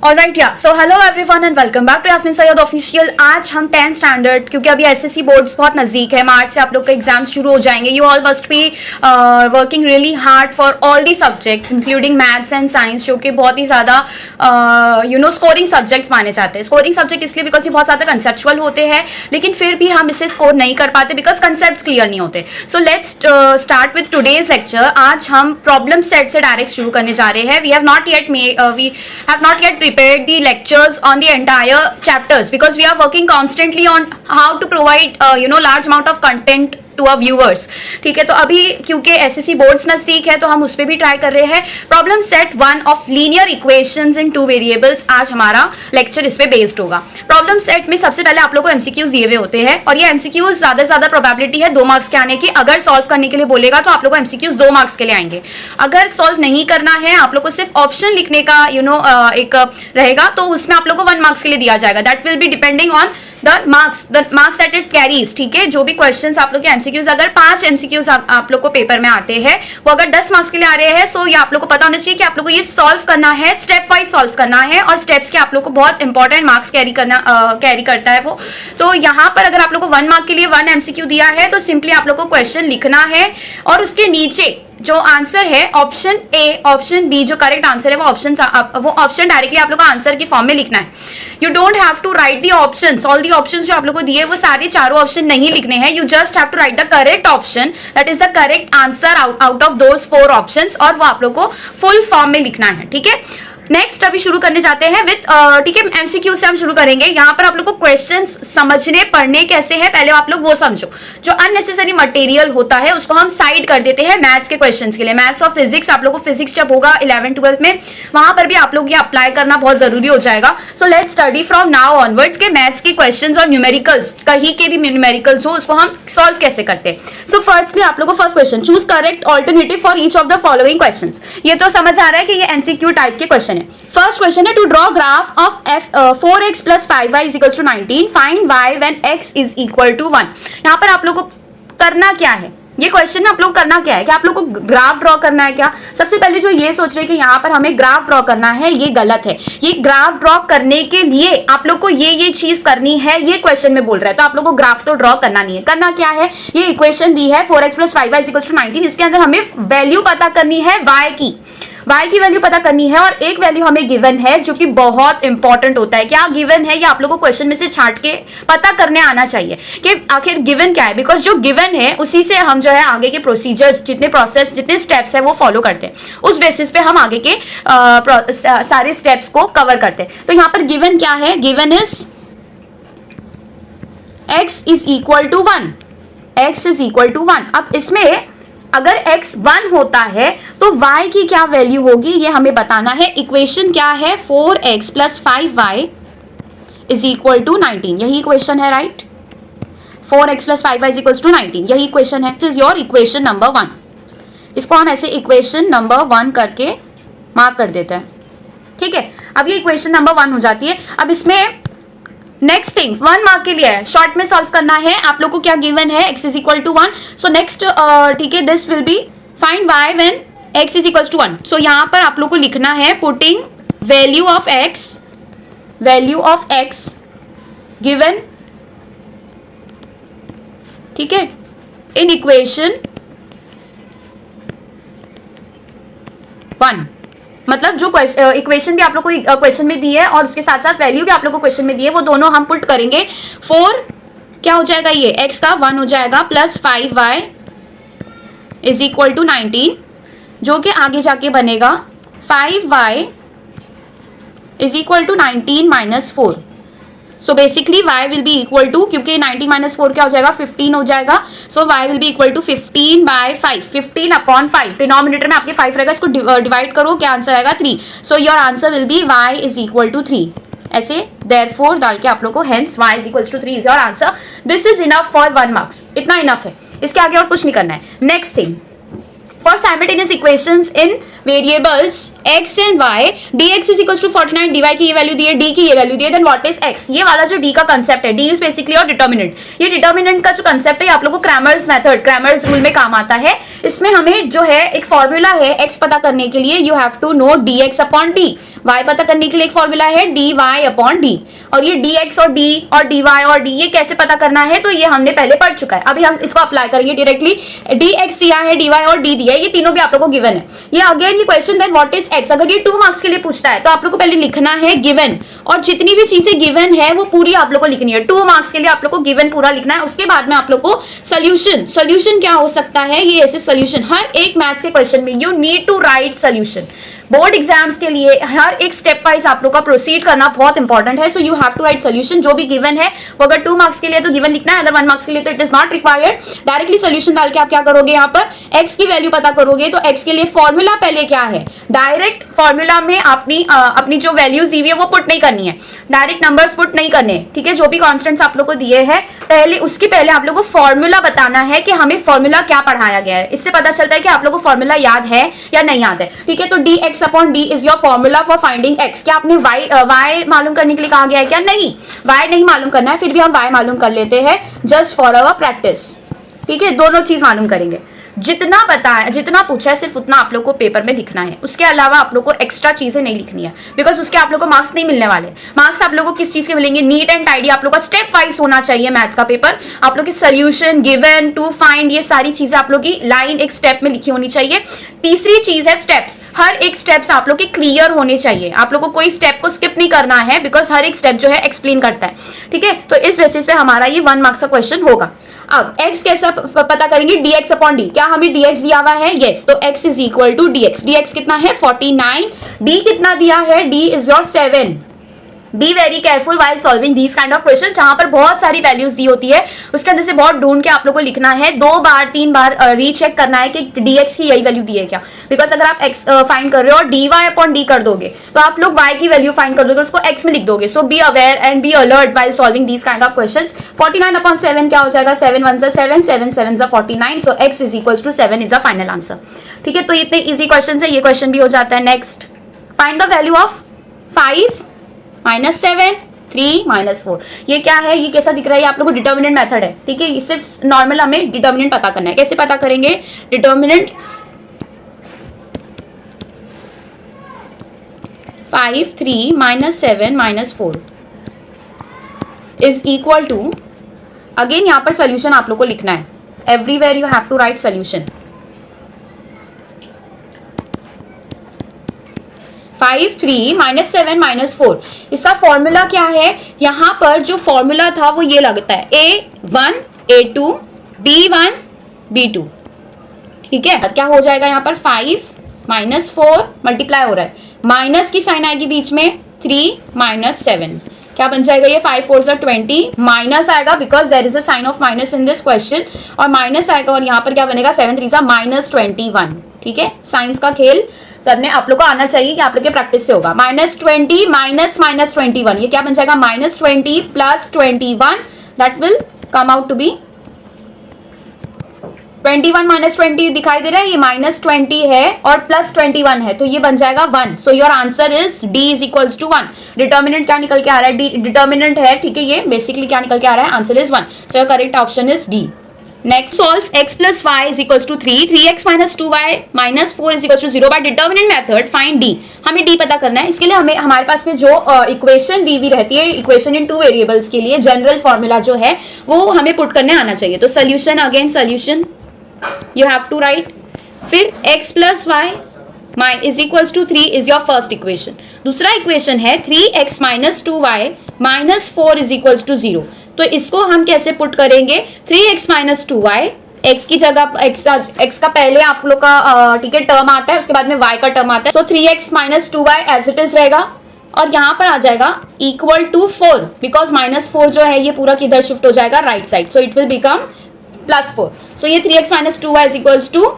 Alright या so hello everyone and welcome back to Yasmeen Syed official. आज हम 10th स्टैंडर्ड, क्योंकि अभी एसएससी बोर्ड्स बहुत नजदीक है, मार्च से आप लोग का एग्जाम शुरू हो जाएंगे। You all must be working really hard for all the subjects including maths and science, जो कि बहुत ही ज्यादा स्कोरिंग सब्जेक्ट्स माने जाते हैं। स्कोरिंग सब्जेक्ट इसलिए बिकॉज ये बहुत ज्यादा कंसेप्चुअल होते हैं, लेकिन फिर भी हम इसे स्कोर नहीं कर पाते बिकॉज कंसेप्ट क्लियर नहीं होते। So let's start with today's lecture. आज हम प्रॉब्लम सेट से डायरेक्ट शुरू करने जा रहे हैं। We have not yet prepared the lectures on the entire chapters because we are working constantly on how to provide large amount of content to our viewers। ठीक है, तो अभी क्योंकि एसएससी बोर्ड्स नजदीक है तो हम उस पर भी ट्राई कर रहे हैं। Problem set 1 of linear equations in 2 variables, आज हमारा लेक्चर इस पे बेस्ड होगा। प्रॉब्लम सेट में सबसे पहले आप लोगों को एमसीक्यूज दिए हुए होते हैं और ये एमसीक्यूज ज्यादा से ज्यादा प्रोबेबिलिटी है 2 मार्क्स के आने की। अगर सॉल्व करने के लिए बोलेगा तो आप लोगों को एमसीक्यूज 2 मार्क्स के लिए आएंगे। अगर सॉल्व नहीं करना है, आप लोग को सिर्फ ऑप्शन लिखने का एक रहेगा, तो उसमें आप लोग को 1 मार्क्स के लिए दिया जाएगा। That will be depending on the marks that it carries. ठीक है, जो भी क्वेश्चंस आप लोग के एमसीक्यूज, अगर 5 एमसीक्यूज आप लोग को पेपर में आते हैं, वो अगर 10 मार्क्स के लिए आ रहे हैं, सो ये आप लोग को पता होना चाहिए कि आप लोग को ये सॉल्व करना है, स्टेप वाइज सॉल्व करना है, और स्टेप्स के आप लोग को बहुत इंपॉर्टेंट मार्क्स कैरी करता है वो। तो यहाँ पर अगर आप लोग को 1 मार्क के लिए 1 एमसीक्यू दिया है, तो सिंपली आप लोग को क्वेश्चन लिखना है और उसके नीचे जो आंसर है ऑप्शन ए, ऑप्शन बी, जो करेक्ट आंसर है वो ऑप्शन डायरेक्टली आप लोग को आंसर की फॉर्म में लिखना है। You don't have to write the options, all the options जो आप लोग को दिए वो सारे चारों ऑप्शन नहीं लिखने हैं। You just have to write the correct option, that is the correct answer out of those 4 options, और वो आप लोग को फुल फॉर्म में लिखना है। ठीक है, नेक्स्ट अभी शुरू करने जाते हैं विद ठीक है, एमसीक्यू से हम शुरू करेंगे। यहाँ पर आप लोग को क्वेश्चंस समझने पढ़ने कैसे हैं, पहले आप लोग वो समझो। जो अननेसेसरी मटेरियल होता है उसको हम साइड कर देते हैं मैथ्स के क्वेश्चंस के लिए। मैथ्स और फिजिक्स, आप लोग को फिजिक्स जब होगा 11th 12th में, वहां पर भी आप लोग ये अप्लाई करना बहुत जरूरी हो जाएगा। So let's study from now onwards के मैथ्स के क्वेश्चंस और न्यूमेरिकल्स, कहीं के भी न्यूमेरिकल्स हो, उसको हम सॉल्व कैसे करते हैं। सो फर्स्टली आप लोग को first question, choose correct alternative for each of the following questions. ये तो समझ आ रहा है कि ये एमसीक्यू टाइप के क्वेश्चन है। फर्स्ट क्वेश्चन है, to draw graph of 4x plus 5y is equal to 19, find y when x is equal to 1। यहाँ पर आप लोग को करना क्या है, ये क्वेश्चन आप लोग करना क्या है, कि आप लोग को ग्राफ ड्रॉ करना है क्या। सबसे पहले जो ये सोच रहे हैं कि यहाँ पर हमें ग्राफ ड्रॉ करना है, ये गलत है। ये ग्राफ ड्रॉ करने के लिए आप लोग को ये चीज करनी है, ये क्वेश्चन में बोल रहा है, तो आप लोग को ग्राफ तो ड्रॉ करना नहीं है। करना क्या है, ये इक्वेशन दी है 4x plus 5y is equal to 19, इसके अंदर हमें वैल्यू पता करनी है y की वैल्यू पता करनी है, और एक वैल्यू हमें गिवन है जो कि बहुत इंपॉर्टेंट होता है। क्या गिवन है, ये आप लोगों को क्वेश्चन में से छांट के पता करने आना चाहिए कि आखिर गिवन क्या है, बिकॉज जो गिवन है उसी से हम जो है आगे के प्रोसीजर्स, जितने स्टेप्स है वो फॉलो करते हैं। उस बेसिस पे हम आगे के सारे स्टेप्स को कवर करते हैं। तो यहाँ पर गिवन क्या है, given is x is equal to 1, x is equal to 1। अब इसमें अगर x 1 होता है तो y की क्या वैल्यू होगी, ये हमें बताना है। इक्वेशन क्या है, 4x plus 5y is equal to 19, यही इक्वेशन है, right. 4x plus 5y is equal to 19, यही इक्वेशन है। This is your equation number 1। इसको हम ऐसे इक्वेशन नंबर 1 करके मार्क कर देते हैं। ठीक है, अब ये इक्वेशन नंबर 1 हो जाती है। अब इसमें नेक्स्ट थिंग 1 मार्क के लिए है, शॉर्ट में सॉल्व करना है। आप लोग को क्या गिवन है, x is equal to 1। So next ठीक है, this will be find y when x is equal to 1। So यहाँ पर आप लोग को लिखना है putting value of x given, ठीक है, इन इक्वेशन 1। मतलब जो इक्वेशन भी आप लोग को क्वेश्चन में दी है और उसके साथ साथ वैल्यू भी आप लोग को क्वेश्चन में दी है, वो दोनों हम पुट करेंगे। 4 क्या हो जाएगा, ये x का 1 हो जाएगा, plus 5y is equal to 19, जो कि आगे जाके बनेगा 5y is equal to 19 minus 4। So basically y will be equal to, क्योंकि 19 माइनस 4 क्या हो जाएगा, 15 हो जाएगा। So y will be equal to 15 by 5, 15 upon 5। Denominator में आपके 5 रहेगा, इसको डिवाइड करो, क्या आंसर आएगा 3। So your answer will be y is equal to 3। ऐसे देयरफॉर डाल के आप लोग को hence y is equal to 3 is your answer. This is enough for 1 marks, इतना इनफ है, इसके आगे और कुछ नहीं करना है। Next thing, for simultaneous equations in variables x and y, dx is equals to 49, dy की ये वैल्यू दी है, d की ये वैल्यू दी है, then what is x। ये वाला जो d का कंसेप्ट है, d is basically और डिटर्मिनेंट। ये डिटर्मिनेंट का जो कंसेप्ट है आप लोगों को क्रैमर्स मेथड, क्रैमर्स रूल में काम आता है। इसमें हमें जो है एक फॉर्मूला है x पता करने के लिए, you have to know dx upon d। y पता करने के लिए एक फॉर्मूला है dy अपॉन डी, और ये dx और d और dy और d ये कैसे पता करना है, तो ये हमने पहले पढ़ चुका है। अभी हम इसको अप्लाई करेंगे डायरेक्टली। dx दिया है, dy और d दिया है, ये तीनों भी आप लोगों को गिवन है। ये अगेन ये question then what is x, अगर ये 2 मार्क्स के लिए पूछता है तो आप लोग को पहले लिखना है गिवन, और जितनी भी चीजें गिवन है वो पूरी आप लोग को लिखनी है। 2 मार्क्स के लिए आप लोग को गिवन पूरा लिखना है। उसके बाद में आप लोग को सोल्यूशन क्या हो सकता है, ये ऐसे सोल्यूशन हर एक मैथ्स के क्वेश्चन में you need to write solution. Board exams के लिए हर एक स्टेप वाइज आप लोग का प्रोसीड करना बहुत इंपॉर्टेंट है। So you have to write solution, जो भी गिवन है वो अगर 2 मार्क्स के लिए तो गिवन लिखना है, अगर 1 मार्क्स के लिए तो it is not required. Directly solution डाल के आप क्या करोगे, यहाँ पर x की वैल्यू पता करोगे। तो x के लिए फॉर्मूला पहले क्या है, डायरेक्ट फॉर्मूला में अपनी जो वैल्यूज दी हुई है वो पुट नहीं करनी है, डायरेक्ट नंबर्स पुट नहीं करने, ठीक है। जो भी कॉन्स्टेंट्स आप लोग को दिए हैं पहले उसकी पहले आप लोग को फॉर्मूला बताना है कि हमें फॉर्मूला क्या पढ़ाया गया है। इससे पता चलता है कि आप लोग को फॉर्मूला याद है या नहीं याद है, ठीक है। तो dx upon d is your formula for finding x। क्या आपने y मालूम करने के लिए कहा गया है क्या, नहीं, y नहीं मालूम करना है, फिर भी हम y मालूम कर लेते हैं जस्ट फॉर अवर प्रैक्टिस, ठीक है। दोनों चीज मालूम करेंगे, जितना बताया जितना पूछा है सिर्फ उतना आप लोग को पेपर में लिखना है, उसके अलावा आप लोग को एक्स्ट्रा चीजें नहीं लिखनी है, बिकॉज उसके आप लोग को मार्क्स नहीं मिलने वाले। मार्क्स आप लोग को किस चीज के मिलेंगे, नीट एंड टाइडी आप लोग का स्टेप वाइज होना चाहिए मैथ्स का पेपर। आप लोग की सोल्यूशन, गिवन, टू फाइंड, ये सारी चीजें आप लोग की लाइन एक स्टेप में लिखी होनी चाहिए। तीसरी चीज है स्टेप्स, हर एक स्टेप्स आप लोग के क्लियर होने चाहिए। आप लोग को कोई स्टेप को स्किप नहीं करना है, बिकॉज हर एक स्टेप जो है एक्सप्लेन करता है, ठीक है। तो इस बेसिस पे हमारा ये 1 मार्क्स का क्वेश्चन होगा। अब x कैसा पता करेंगे, dx अपॉन d। क्या हमें dx दिया हुआ है, यस, तो x is equal to dx। dx कितना है 49, d कितना दिया है, d is your 7। Be very careful while solving these kind of question, जहां पर बहुत सारी वैल्यूज दी होती है, उसके अंदर से बहुत ढूंढ के आप लोग को लिखना है, 2 बार 3 बार रीचेक करना है कि dx की यही वैल्यू दी है क्या। बिकॉज अगर आप x फाइंड कर रहे हो और dy अपॉन d कर दोगे तो आप लोग y की वैल्यू फाइंड कर दोगे, उसको x में लिख दोगे। So be aware and be alert while solving these kind of question. 49 upon 7 क्या हो जाएगा, 7 1 7 7 7 49। So x is equal to 7 is a final answer, ठीक है। तो इतने इजी क्वेश्चन है, ये क्वेश्चन भी हो जाता है। Next, find the value of 5 -7 3 -4। ये क्या है, ये कैसा दिख रहा है, ये आप लोगों को डिटर्मिनेंट मेथड है, ठीक है। सिर्फ नॉर्मल हमें डिटर्मिनेंट पता करना है। कैसे पता करेंगे determinant, 5 3 -7 -4 is equal to, again यहाँ पर सोल्यूशन आप लोग को लिखना है, everywhere you have to write solution. 5 3 -7 -4, इसका फॉर्मूला क्या है, यहाँ पर जो फॉर्मूला था वो ये लगता है A1 A2 B1 B2, ठीक है। क्या हो जाएगा यहाँ पर 5 -4 मल्टीप्लाई हो रहा है, माइनस की साइन आएगी बीच में, 3 -7, क्या बन जाएगा ये 5 4 20, माइनस आएगा because there is a sign of minus in this question, और माइनस आएगा और यहाँ पर क्या बनेगा 7 3 -21, ठीक है। साइंस का खेल करने आप लोग को आना चाहिए कि आप लोग के प्रैक्टिस से होगा। -20 -21, ये क्या बन जाएगा -20 + 21, that will come out to be 21 -20 दिखाई दे रहा है, ये -20 है और +21 है, तो ये बन जाएगा 1। So your answer is D is equals to 1। Determinant क्या निकल के आ रहा है, डिटर्मिनेंट है, ठीक है। ये बेसिकली क्या निकल के आ रहा है, answer is 1। So your correct option is D। Next, solve x + y is equals to 3 3x - 2y - 4 is equals to 0 by determinant method find d। हमें d पता करना है। इसके लिए हमें हमारे पास में जो इक्वेशन दी हुई रहती है, इक्वेशन इन 2 वेरिएबल्स के लिए जनरल फॉर्मूला जो है वो हमें पुट करने आना चाहिए। तो solution, again solution you have to write, फिर x + y is equals to 3 is your first equation. दूसरा इक्वेशन है 3x - 2y - 4 is equals to 0। तो इसको हम कैसे पुट करेंगे, 3x - 2y, x की जगह x का पहले आप लोग का ठीक है टर्म आता है, उसके बाद में y का टर्म आता है। सो 3x - 2y as it is रहेगा, और यहाँ पर आ जाएगा इक्वल टू 4, बिकॉज -4 जो है ये पूरा किधर शिफ्ट हो जाएगा, right side. So it will become +4। So ये 3x - 2y is equals to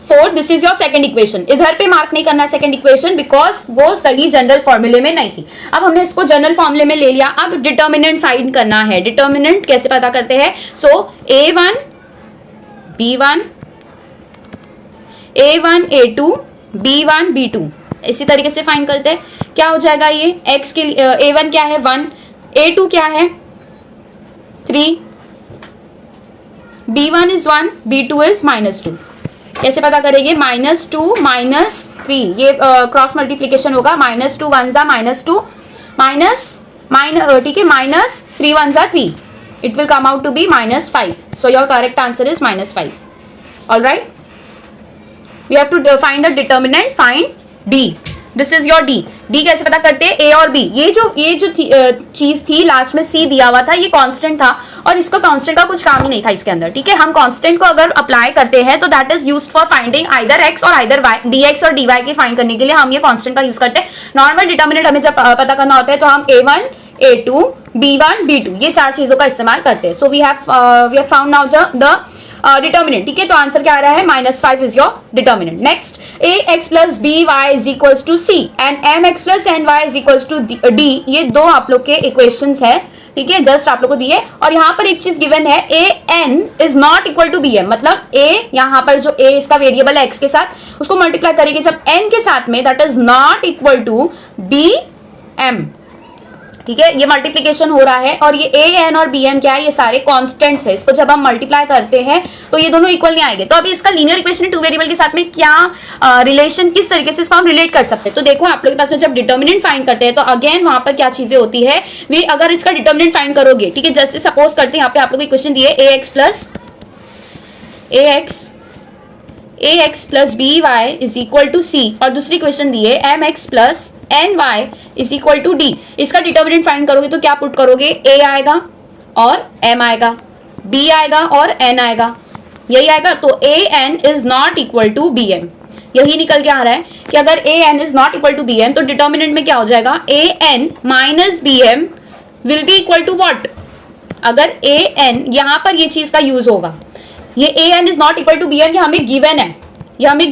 4, this is your second equation. इधर पे मार्क नहीं करना है सेकंड इक्वेशन, बिकॉज वो सही जनरल फॉर्मूले में नहीं थी। अब हमने इसको जनरल फॉर्मूले में ले लिया, अब डिटर्मिनेंट फाइंड करना है। डिटर्मिनेंट कैसे पता करते हैं, सो A1 B1 A1 A2 B1 B2 इसी तरीके से फाइंड करते हैं। क्या हो जाएगा ये, x के लिए A1 क्या है 1, A2 क्या है 3, B1 इज 1, B2 इज -2, कैसे पता करेंगे? -2 -3, ये क्रॉस मल्टीप्लीकेशन होगा। -2 1 जा -2 ठीक है, -3 1 जा 3, it will come out to be -5. So your correct answer is -5. All right, we have to find the determinant. Find D. This is your D. D कैसे पता करते हैं? A और B, ये जो चीज थी लास्ट में C दिया हुआ था, ये कांस्टेंट था और इसका कांस्टेंट का कुछ काम ही नहीं था इसके अंदर। ठीक है, हम कांस्टेंट को अगर अप्लाई करते हैं तो that is used for finding either x और आइदर y। dx और dy के फाइंड करने के लिए हम ये कांस्टेंट का यूज करते हैं। नॉर्मल डिटर्मिनेंट हमें जब पता करना होता है तो हम a1 a2 b1 b2 ये 4 चीजों का इस्तेमाल करते हैं। So we have found now the determinant. ठीक है, तो आंसर क्या आ रहा है? -5 is your determinant. Next, ax plus by is equals to c and mx plus ny is equals to d। ये दो आप लोग के इक्वेशंस है। ठीक है, जस्ट आप लोग को दिए और यहाँ पर एक चीज गिवन है, an is not equal to bm। मतलब a, यहाँ पर जो a इसका वेरिएबल है x के साथ, उसको मल्टीप्लाई करेंगे जब n के साथ में, that is not equal to bm। ठीक है, ये मल्टीप्लिकेशन हो रहा है और ये an और bm क्या है? ये सारे कांस्टेंट्स है। इसको जब हम मल्टीप्लाई करते हैं तो ये दोनों इक्वल नहीं आएंगे। तो अभी इसका लीनियर इक्वेशन 2 वेरिएबल के साथ में क्या रिलेशन, किस तरीके से इसको हम रिलेट कर सकते हैं? तो देखो, आप लोग के पास में जब डिटर्मिनेंट फाइंड करते हैं तो अगेन वहां पर क्या चीजें होती है? वी अगर इसका डिटर्मिनेंट फाइंड करोगे, ठीक है, जैसे सपोज करते हैं यहाँ पे आप लोग को इक्वेशन दिए ax plus by is equal to c और दूसरी इक्वेशन दी है mx plus ny is equal to d। इसका डिटर्मिनेंट फाइंड करोगे तो क्या पुट करोगे? a आएगा और m आएगा, b आएगा और n आएगा, यही आएगा। तो an is not equal to bm। यही निकल के आ रहा है कि अगर an is not equal to bm तो डिटर्मिनेंट में क्या हो जाएगा? an minus bm will be equal to what? अगर an, यहां पर ये चीज का यूज होगा, ये an is not equal to bm, ये हमें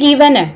गिवन है,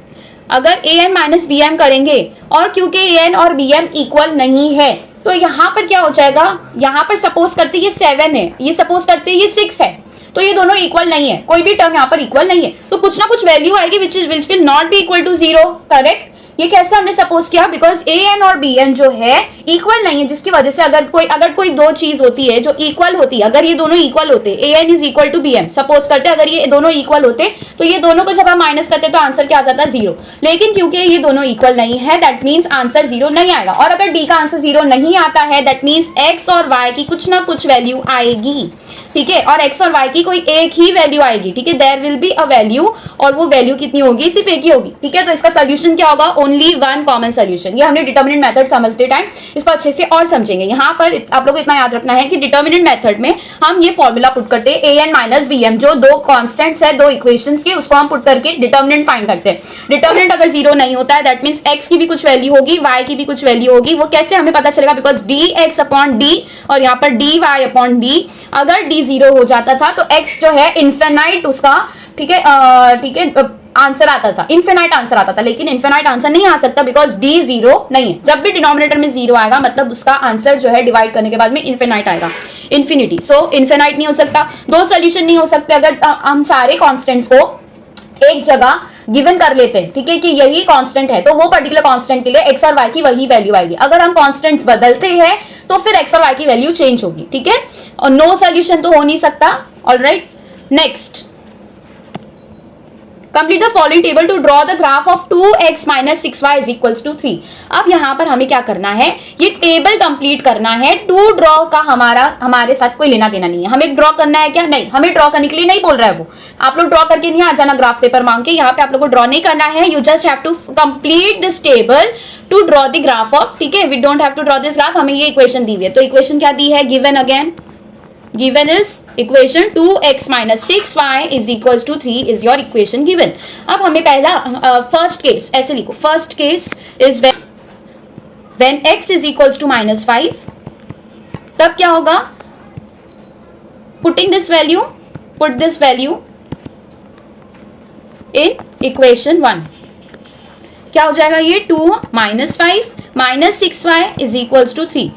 अगर an माइनस bm करेंगे और क्योंकि an और bm इक्वल नहीं है तो यहाँ पर क्या हो जाएगा? यहाँ पर सपोज करते ये 7 है, ये सपोज करते ये 6 है, तो ये दोनों इक्वल नहीं है, कोई भी टर्म यहाँ पर इक्वल नहीं है, तो कुछ ना कुछ वैल्यू आएगी which will not be equal to 0। Correct, ये कैसे हमने सपोज किया? बिकॉज an और bn जो है इक्वल नहीं है, जिसकी वजह से अगर कोई दो चीज होती है जो इक्वल होती है, अगर ये दोनों इक्वल होते, an is equal to bm, suppose करते अगर ये दोनों इक्वल होते तो ये दोनों को जब हम माइनस करते तो आंसर क्या आ जाता? 0। लेकिन क्योंकि ये दोनों इक्वल नहीं है, दैट मीन्स आंसर 0 नहीं आएगा। और अगर d का आंसर 0 नहीं आता है, दैट मीन्स x और y की कुछ ना कुछ वैल्यू आएगी। ठीक है, और x और y की कोई एक ही वैल्यू आएगी। ठीक है, there will be a value और वो वैल्यू कितनी होगी? सिर्फ एक ही होगी। ठीक है, तो इसका सोल्यूशन क्या होगा? Only one common solution. ये हमने डिटर्मिनेंट मेथड समझते टाइम इसको अच्छे से और समझेंगे। यहाँ पर आप लोगों को इतना याद रखना है कि डिटर्मिनेंट मेथड में हम ये फॉर्मूला पुट करते हैं, an माइनस bm, जो दो कॉन्स्टेंट्स है, दो इक्वेशंस के, उसको हम पुट करके डिटर्मिनेंट फाइंड करते हैं। डिटर्मिनेंट अगर 0 नहीं होता है, दैट मीन्स x की भी कुछ वैल्यू होगी, y की भी कुछ वैल्यू होगी। वो कैसे हमें पता चलेगा? बिकॉज dx अपॉन d और यहाँ पर dy अपॉन d, अगर d 0 हो जाता था तो x जो है इन्फिनाइट उसका, ठीक है, आंसर आता था, इन्फिनाइट आंसर आता था। लेकिन इन्फिनाइट आंसर नहीं आ सकता बिकॉज d 0 नहीं है। जब भी डिनोमिनेटर में 0 आएगा मतलब उसका आंसर जो है डिवाइड करने के बाद में इन्फिनाइट आएगा, इन्फिनिटी। सो इन्फिनाइट नहीं हो सकता, दो सोल्यूशन नहीं हो सकते अगर हम सारे कॉन्स्टेंट्स को एक जगह गिवन कर लेते हैं। ठीक है, कि यही कांस्टेंट है तो वो पर्टिकुलर कांस्टेंट के लिए x और y की वही वैल्यू आएगी। अगर हम कांस्टेंट्स बदलते हैं तो फिर x और y की वैल्यू चेंज होगी। ठीक है, और नो सोल्यूशन तो हो नहीं सकता। Alright, next, complete the following table to draw the graph of 2x minus 6y is equals to 3। अब यहाँ पर हमें क्या करना है? ये टेबल कंप्लीट करना है। टू ड्रॉ का हमारे साथ कोई लेना देना नहीं है। हमें ड्रॉ करना है क्या? नहीं, हमें ड्रॉ करने के लिए नहीं बोल रहा है वो। आप लोग ड्रॉ करके नहीं आ जाना ग्राफ पेपर मांग के, यहाँ पे आप लोग को ड्रॉ नहीं करना है। You just have to complete this table to draw the graph of, ठीक है, we don't have to draw this graph. हमें ये इक्वेशन दी हुई है, तो इक्वेशन क्या दी है? Given again, given is equation 2x minus 6y is equals to 3 is your equation given। अब हमें पहला फर्स्ट केस ऐसे लिखो, first case is when x is equals to -5, तब क्या होगा? putting this value, put this value in equation 1, क्या हो जाएगा? ये 2 minus 5 minus 6y is equals to 3।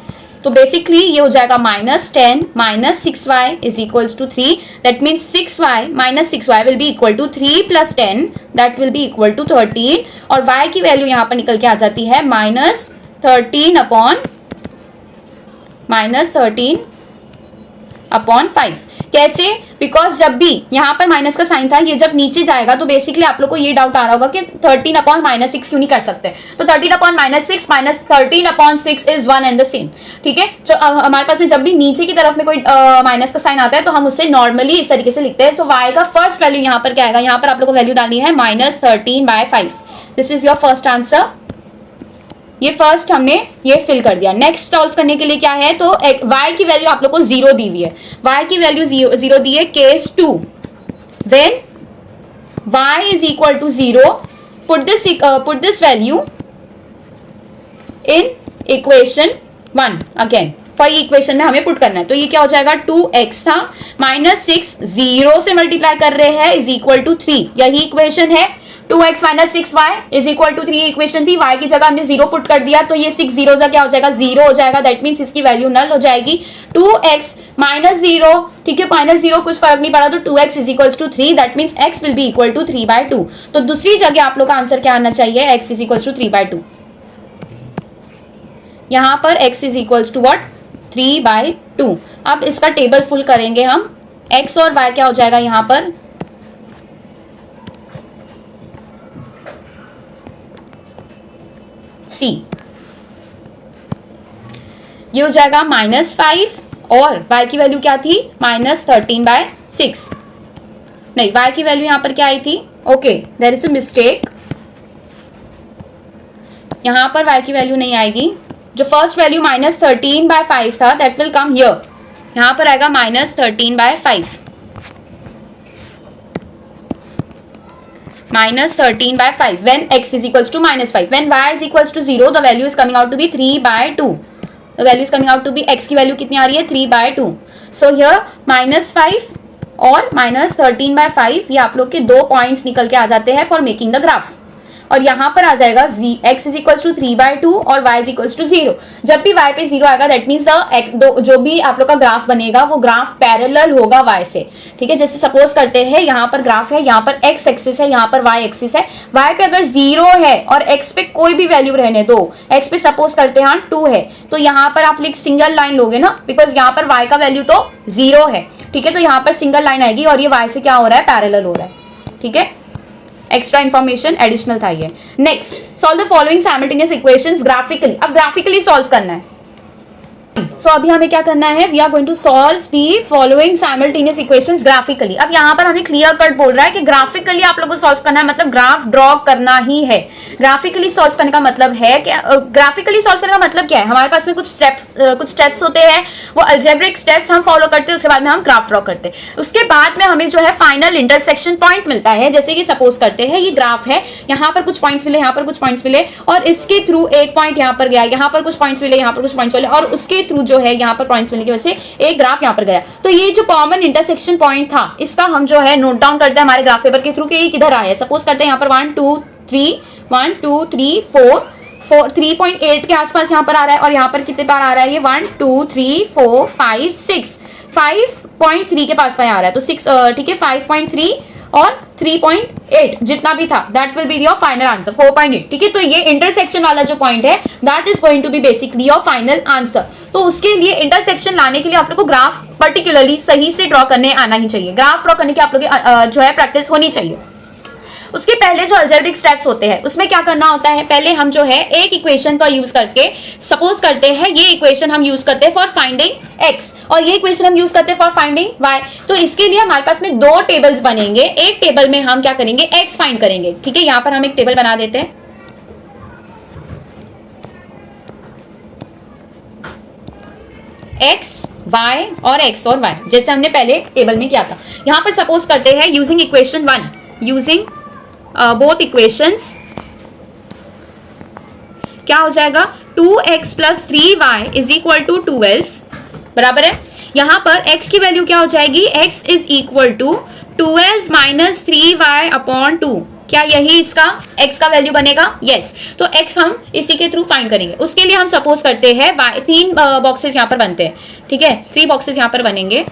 तो बेसिकली ये हो जाएगा -10 minus 6y is equals to 3। That means 6y minus 6y will be equal to 3 plus 10, that will be equal to 13। और y की वैल्यू यहाँ पर निकल के आ जाती है -13 अपॉन -13 अपॉन 5। कैसे? बिकॉज जब भी यहाँ पर माइनस का साइन था, ये जब नीचे जाएगा तो बेसिकली आप लोग को ये डाउट आ रहा होगा कि 13 अपॉन -6 क्यों नहीं कर सकते। तो 13 upon -6 minus 13 upon 6 is one and the same. ठीक है, तो हमारे पास में जब भी नीचे की तरफ में कोई माइनस का साइन आता है तो हम उससे नॉर्मली इस तरीके से लिखते हैं। तो y का फर्स्ट वैल्यू यहाँ पर क्या आएगा? यहाँ पर आप लोग को वैल्यू डालनी है -13/5। This is your first answer. ये फर्स्ट हमने ये फिल कर दिया। नेक्स्ट सॉल्व करने के लिए क्या है, तो y की वैल्यू आप लोग को 0 दी हुई है। y की वैल्यू 0 दी है। Case 2 when y is equal to 0, put this value in equation 1 again. For equation में हमें पुट करना है, तो ये क्या हो जाएगा? 2x था, -6 0 से मल्टीप्लाई कर रहे हैं इज इक्वल टू 3। यही इक्वेशन है। 2x - 6y is equal to 3 equation थी। y की जगह हमने 0 पुट कर दिया, तो ये 6 0 का क्या हो जाएगा? 0 हो जाएगा। दैट मीन्स इसकी वैल्यू नल हो जाएगी। 2x - 0, ठीक है, -0 कुछ फर्क नहीं पड़ा, तो 2x is equal to 3। That means x will be equal to 3/2। तो दूसरी जगह आप लोग का आंसर क्या आना चाहिए? x is equal to 3/2। यहाँ पर x is equal to what? 3/2। अब इसका टेबल फुल करेंगे हम। x और y क्या हो जाएगा यहाँ पर? C ये हो जाएगा -5 और y की वैल्यू क्या थी? -13/6। नहीं, y की वैल्यू यहां पर क्या आई थी? Okay, there is a mistake. यहां पर y की वैल्यू नहीं आएगी। जो फर्स्ट वैल्यू -13/5 था दैट विल कम हियर। यहां पर आएगा -13/5। -13/5 when x is equals to -5. When y is equals to 0, the value is coming out to be 3/2. The value is coming out to be x की value कितनी आ रही है? 3/2. So here -5 और -13/5 ये आप लोग के दो पॉइंट्स निकल के आ जाते हैं फॉर मेकिंग द ग्राफ। और यहाँ पर आ जाएगा x इज इक्वल टू 3/2 और y इज इक्वल टू 0। जब भी y पे 0 आएगा दैट मीन्स जो भी आप लोग का ग्राफ बनेगा वो ग्राफ पैरेलल होगा y से। ठीक है, जैसे सपोज करते हैं यहाँ पर ग्राफ है, यहाँ पर x एक्सिस है, यहाँ पर y एक्सिस है। y पे अगर 0 है और x पे कोई भी वैल्यू रहने दो, x पे सपोज करते हैं 2 है, तो यहाँ पर आप एक सिंगल लाइन लोगे ना, बिकॉज यहाँ पर y का वैल्यू तो 0 है। ठीक है, तो यहाँ पर सिंगल लाइन आएगी और ये y से क्या हो रहा है? पैरेलल हो रहा है। ठीक है, एक्स्ट्रा इन्फॉर्मेशन एडिशनल था ये। Next, solve the following simultaneous equations graphically. अब ग्राफिकली सॉल्व करना है। सो अभी हमें क्या करना है? We are going to solve the following simultaneous equations graphically. अब यहाँ पर हमें क्लियर कट बोल रहा है कि ग्राफिकली आप लोगों को सॉल्व करना है, मतलब ग्राफ ड्रॉ करना ही है। ग्राफिकली सॉल्व करने का मतलब है कि ग्राफिकली सॉल्व करने का मतलब क्या है? हमारे पास में कुछ स्टेप्स होते हैं, वो अल्जेब्रिक स्टेप्स हम फॉलो करते हैं, उसके बाद में हम ग्राफ ड्रॉ करते हैं। उसके बाद में हमें जो है फाइनल इंटरसेक्शन पॉइंट मिलता है। जैसे कि सपोज करते हैं ये ग्राफ है, यहाँ पर कुछ पॉइंट्स मिले, यहाँ पर कुछ पॉइंट्स मिले, और इसके थ्रू एक पॉइंट यहाँ पर गया, यहाँ पर कुछ पॉइंट्स मिले, यहाँ पर कुछ पॉइंट्स मिले, और उसके थ्रू जो है यहाँ पर पॉइंट्स मिलने की वजह से एक ग्राफ यहाँ पर गया। तो ये जो कॉमन इंटरसेक्शन पॉइंट था इसका हम जो है नोट डाउन करते हैं हमारे ग्राफ पेपर के थ्रू कि ये किधर आया है। सपोज करते हैं यहाँ पर 1 2 3 4 3.8 के आसपास यहाँ पर आ रहा है, और यहाँ पर कितने बार आ रहा है? ये 1 2 3 4 5 6 5.3 के पास में आ रहा है। तो 6 ठीक है, 5.3 और 3.8 जितना भी था that will be your final answer 4.8। ठीक है, तो ये इंटरसेक्शन वाला जो पॉइंट है that is going to be basically your final answer. तो उसके लिए इंटरसेक्शन लाने के लिए आप लोग को ग्राफ पर्टिकुलरली सही से ड्रॉ करने आना ही चाहिए। ग्राफ ड्रॉ करने की आप लोग जो है प्रैक्टिस होनी चाहिए। उसके पहले जो अल्जेब्रिक स्टेप्स होते हैं उसमें क्या करना होता है? पहले हम जो है एक इक्वेशन का यूज करके, सपोज करते हैं ये इक्वेशन हम यूज करते हैं फॉर फाइंडिंग x और ये इक्वेशन हम यूज करते हैं फॉर फाइंडिंग y। तो इसके लिए हमारे पास में दो टेबल्स बनेंगे। एक टेबल में हम क्या करेंगे? x फाइंड करेंगे। ठीक है, यहाँ पर हम एक टेबल बना देते हैं। x y और x और y जैसे हमने पहले टेबल में किया था। यहाँ पर सपोज करते हैं using equation 1, using both equations क्या हो जाएगा? 2x + 3y is equal to 12 बराबर है। यहां पर x की वैल्यू क्या हो जाएगी? x is equal to 12 - 3y upon 2। क्या यही इसका x का वैल्यू बनेगा? यस। तो x हम इसी के थ्रू फाइंड करेंगे। उसके लिए हम सपोज करते हैं तीन बॉक्सेस यहां पर बनते हैं। ठीक है, 3 बॉक्सेस यहां पर बनेंगे।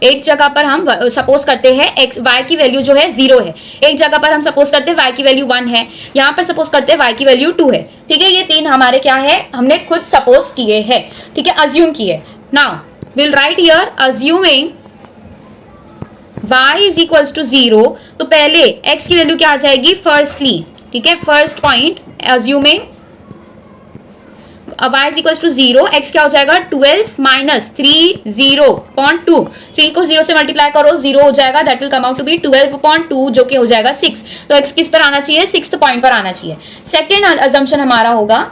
एक जगह पर हम सपोज करते हैं एक्स वाई की वैल्यू जो है 0 है, एक जगह पर हम सपोज करते हैं वाई की वैल्यू 1 है, यहाँ पर सपोज करते हैं वाई की वैल्यू 2 है। ठीक है, ये तीन हमारे क्या है, हमने खुद सपोज किए हैं। ठीक है, अज्यूम किए। Now will write here assuming y is equals to 0, तो पहले x की वैल्यू क्या आ जाएगी, फर्स्टली। ठीक है, first point assuming y is equals to 0, x क्या हो जाएगा 12 माइनस 3 0.2, 3 को 0 से मल्टीप्लाई करो 0 हो जाएगा, that will come out to be 12/2 जो कि हो जाएगा 6। तो x किस पर आना चाहिए, 6th पॉइंट पर आना चाहिए। सेकेंड अजम्पशन हमारा होगा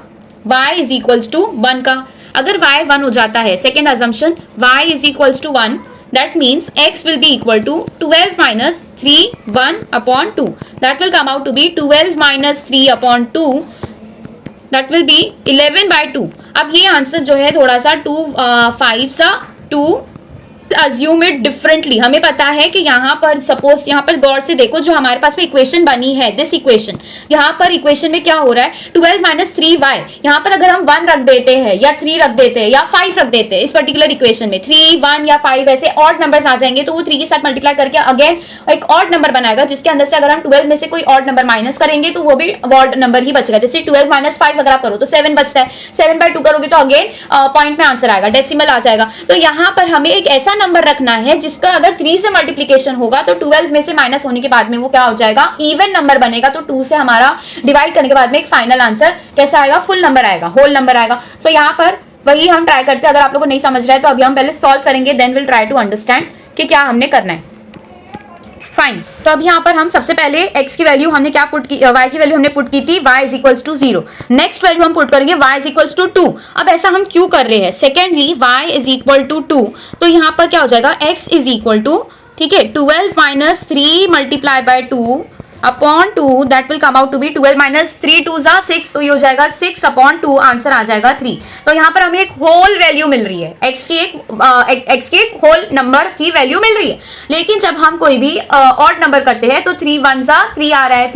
y इज इक्वल्स टू 1 का। अगर y 1 हो जाता है, second assumption y is equals to 1, that means x will be equal to 12 minus 3 1/2, that will come out to be 12 minus 3/2, that will be 11/2। अब ये answer जो है थोड़ा सा 2 5 सा 2 अज्यूम इट डिफरेंटली। हमें पता है कि यहाँ पर सपोज, यहाँ पर गौर से देखो जो हमारे पास में इक्वेशन बनी है, दिस इक्वेशन, यहाँ पर इक्वेशन में क्या हो रहा है 12 माइनस 3y, यहाँ पर अगर हम 1 रख देते हैं या 3 रख देते हैं या 5 रख देते हैं, इस पर्टिकुलर इक्वेशन में 3 1 या 5 ऐसे ऑड नंबर्स आ जाएंगे, तो वो 3 के साथ मल्टीप्लाई करके अगेन एक ऑड नंबर बनाएगा, जिसके अंदर से अगर हम 12 में से कोई ऑड नंबर माइनस करेंगे तो वो भी ऑड नंबर ही बचेगा। जैसे 12 माइनस 5 अगर आप करो तो 7 बचता है, 7/2 करोगे तो अगेन पॉइंट में आंसर आएगा, डेसिमल आ जाएगा। तो यहाँ पर हमें एक ऐसा नंबर रखना है जिसका अगर 3 से मल्टीप्लिकेशन होगा तो 12 में से माइनस होने के बाद में वो क्या हो जाएगा, इवन नंबर बनेगा। तो 2 से हमारा डिवाइड करने के बाद में एक फाइनल आंसर कैसा आएगा, फुल नंबर आएगा, होल नंबर आएगा। सो यहाँ पर वही हम ट्राई करते हैं। अगर आप लोगों को नहीं समझ रहा है तो अभी हम पहले सॉल्व करेंगे, then will try to understand कि क्या हमने करना है। फाइन, तो अब यहाँ पर हम सबसे पहले x की वैल्यू हमने क्या पुट की, y की वैल्यू हमने पुट की थी y is equals to 0। Next value हम पुट करेंगे y इज इक्वल्स टू 2। अब ऐसा हम क्यों कर रहे हैं, secondly y is equal to 2, तो यहाँ पर क्या हो जाएगा x इज इक्वल टू, ठीक है, 12 minus 3 multiply by 2 upon 2, that will come out to be 12 minus 3 2 जा 6, तो ये हो जाएगा 6/2, आंसर आ जाएगा 3। तो यहाँ पर हमें एक होल वैल्यू मिल रही है, x की एक होल नंबर की वैल्यू मिल रही है। लेकिन जब हम कोई भी ऑड नंबर करते हैं तो 3 1 जा 3 आ रहा है,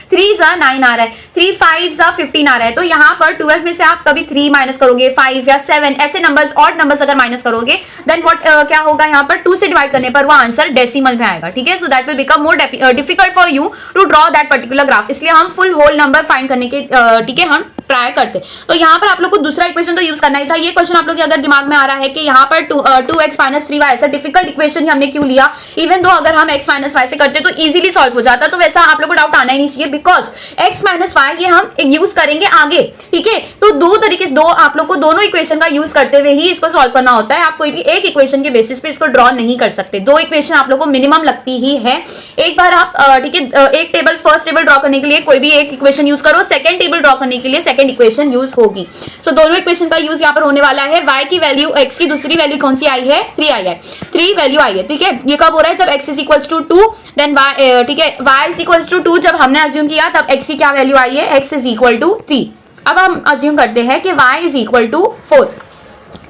3 जा 9 आ रहा है, 3 5 जा 15 आ रहा है। तो यहाँ पर 12 में से आप कभी 3 माइनस करोगे, 5 या 7 ऐसे नंबर्स, ऑड नंबर्स अगर माइनस करोगे, देन व्हाट क्या होगा, यहाँ पर 2 से डिवाइड करने पर वो आंसर डेसिमल में आएगा। ठीक है, so that will become more difficult for you to draw that particular graph, इसलिए हम फुल होल नंबर फाइंड करने के ठीक है हम ट्राई करते। तो यहाँ पर आप लोग को दूसरा इक्वेशन तो यूज करना ही था। ये क्वेश्चन आप लोग के अगर दिमाग में आ रहा है कि यहाँ पर 2x माइनस 3y ऐसा डिफिकल्ट इक्वेशन ही हमने क्यों लिया, इवन दो अगर हम x माइनस वाई से करते तो इजीली सॉल्व हो जाता, तो वैसा आप लोग को डाउट आना ही नहीं चाहिए, बिकॉज x माइनस वाई ये हम यूज करेंगे आगे। ठीक है, तो दो तरीके से आप लोग को दोनों इक्वेशन का यूज करते हुए ही इसको सॉल्व करना होता है। आप कोई भी एक इक्वेशन के बेसिस पे इसको ड्रॉ नहीं कर सकते, दो इक्वेशन आप लोग को मिनिमम लगती ही है। एक बार आप ठीक है एक टेबल, फर्स्ट टेबल ड्रॉ करने के लिए कोई भी एक इक्वेशन यूज करो, सेकंड टेबल ड्रॉ करने के लिए सेकंड इक्वेशन यूज होगी। सो दोनों इक्वेशन का यूज यहाँ पर होने वाला है। y की वैल्यू, x की दूसरी वैल्यू कौन सी आई है, 3 आई है, 3 वैल्यू आई है। ठीक है, ये कब हो रहा है, जब x is equals to 2, then y, ठीक है, y इज इक्वल्स टू 2 जब हमने अज्यूम किया तब x की क्या वैल्यू आई है, x इज इक्वल टू 3। अब हम अज्यूम करते हैं कि y इज इक्वल टू 4।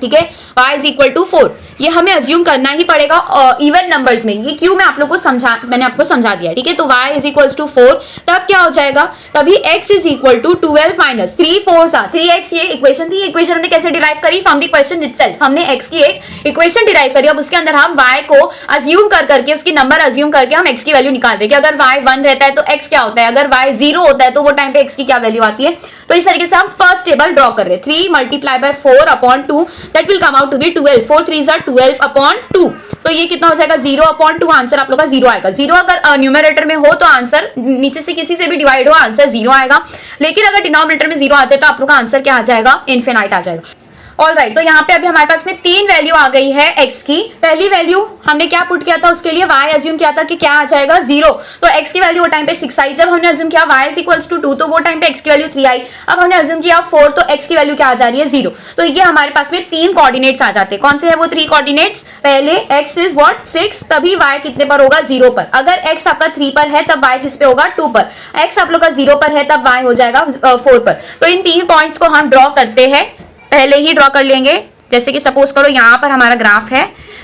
ठीक है, y इज इक्वल टू 4, ये हमें अज्यूम करना ही पड़ेगा इवन नंबर्स में। ये क्यों मैंने आपको समझा दिया। ठीक है, तो y इज इक्वल टू 4, तब क्या हो जाएगा, तभी x is equal to 12 minus 3 4 सा 3x, ये इक्वेशन थी। इक्वेशन हमने कैसे डिराइव करी, फ्रॉम द क्वेश्चन इटसेल्फ हमने x की एक इक्वेशन डिराइव करी। अब उसके अंदर हम y को अज्यूम करके, उसकी नंबर अज्यूम करके हम x की वैल्यू निकाल देंगे। अगर y 1 रहता है तो x क्या होता है, अगर y 0 होता है तो वो टाइम पे x की क्या वैल्यू आती है। तो इस तरीके से हम फर्स्ट टेबल ड्रॉ कर रहे हैं, 3 multiply by 4/2, that will come out to be 12, 4 3 जा 12/2। तो ये कितना हो जाएगा, 0/2, आंसर आप लोग का 0 आएगा। 0 अगर न्यूमरेटर में हो तो आंसर नीचे से किसी से भी डिवाइड हो आंसर 0 आएगा, लेकिन अगर डिनोमिनेटर में 0 आ जाए तो आप लोग का आंसर क्या आ जाएगा, इनफिनाइट आ जाएगा। ऑल राइट, तो यहाँ पे अभी हमारे पास में 3 वैल्यू आ गई है x की। पहली वैल्यू हमने क्या पुट किया था, उसके लिए y अज्यूम किया था कि क्या आ जाएगा 0, तो x की वैल्यू वो टाइम पे 6 आई। जब हमने अज्यूम किया y इज इक्वल्स टू 2 तो वो टाइम पे x की वैल्यू 3 आई। अब हमने अज्यूम किया 4 तो x की वैल्यू क्या आ जा रही है, 0। तो ये हमारे पास में 3 कोऑर्डिनेट्स आ जाते हैं। कौन से है वो 3 कोऑर्डिनेट्स, पहले x इज व्हाट 6, तभी y कितने पर होगा, 0 पर। अगर x आपका 3 पर है तब y किस पे होगा, 2 पर। x आप लोग का 0 पर है तब y हो जाएगा 4 पर। तो इन 3 पॉइंट्स को हम ड्रॉ करते हैं, पहले ही ड्रॉ कर लेंगे। जैसे कि सपोज करो यहाँ पर हमारा ग्राफ है,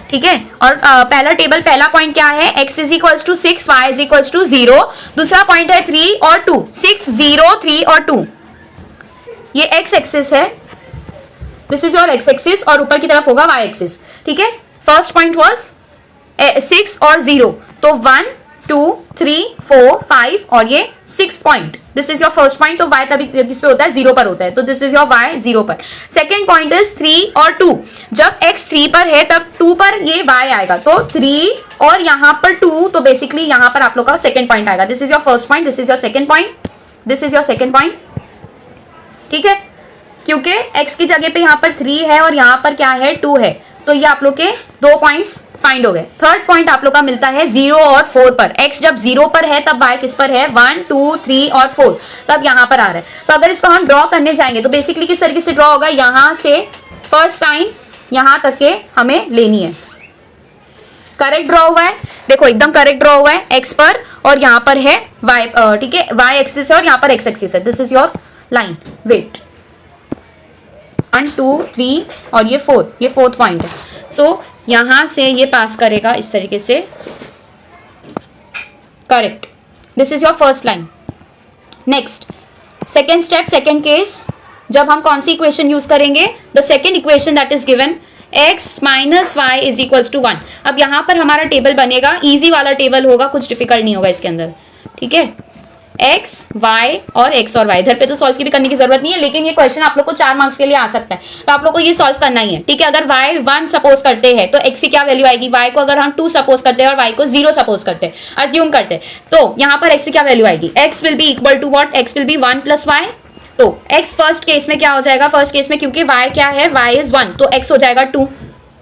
ठीक है, और पहला टेबल, पहला पॉइंट क्या है, x is equals to 6, y is equals to 0। दूसरा पॉइंट है 3 और 2, 6 0 3 और 2, ये x एक्सिस है, this is your x axis, और ऊपर की तरफ होगा y एक्सिस। ठीक है, फर्स्ट पॉइंट वाज 6 और 0, तो 1 2 3 4 5 और ये 6 point, this is your first point. तो y तभी किस पे होता है, 0 पर होता है, तो दिस इज योर y 0 पर। सेकेंड पॉइंट इज 3 और 2, जब x 3 पर है तब 2 पर ये y आएगा, तो 3 और यहाँ पर 2, तो बेसिकली यहाँ पर आप लोग का सेकेंड पॉइंट आएगा। This is your first point, this is your second point, this is your second point, ठीक है। क्योंकि x की जगह पे यहाँ पर 3 है और यहाँ पर क्या है, 2 है, तो ये आप लोग के 2 पॉइंट्स फाइंड हो गए। थर्ड पॉइंट आप लोग का मिलता है 0 और 4 पर। x जब 0 पर है तब y किस पर है, 1 2 3 और 4, तब यहाँ पर आ रहा है। तो अगर इसको हम ड्रॉ करने जाएंगे तो बेसिकली किस तरीके से ड्रॉ होगा, यहाँ से फर्स्ट लाइन यहाँ तक के हमें लेनी है। करेक्ट ड्रॉ हुआ है, देखो एकदम करेक्ट ड्रॉ हुआ है x पर, और यहाँ पर है y, ठीक है, y एक्सिस है और यहाँ पर x एक्सिस है। This is your line, wait 1 2 3 और ये 4, ये फोर्थ पॉइंट है। सो यहां से ये पास करेगा इस तरीके से, correct. This is your first line. Next second step, second case, जब हम कौन सी इक्वेशन यूज करेंगे, the second equation that is given x minus y is equals to 1। अब यहां पर हमारा टेबल बनेगा, इजी वाला टेबल होगा, कुछ डिफिकल्ट नहीं होगा इसके अंदर, ठीक है। x y और x और y, इधर पे तो सॉल्व की भी करने की जरूरत नहीं है, लेकिन ये क्वेश्चन आप लोग को 4 मार्क्स के लिए आ सकता है, तो आप लोग को ये सॉल्व करना ही है, ठीक है। अगर y 1 सपोज करते हैं तो x की क्या वैल्यू आएगी, y को अगर हम 2 सपोज करते हैं और y को 0 सपोज करते हैं, अज्यूम करते हैं, तो यहाँ पर x की क्या वैल्यू आएगी, x will be equal to what, x will be 1 plus y। तो x फर्स्ट केस में क्या हो जाएगा, फर्स्ट केस में क्योंकि y क्या है, y इज 1, तो x हो जाएगा 2।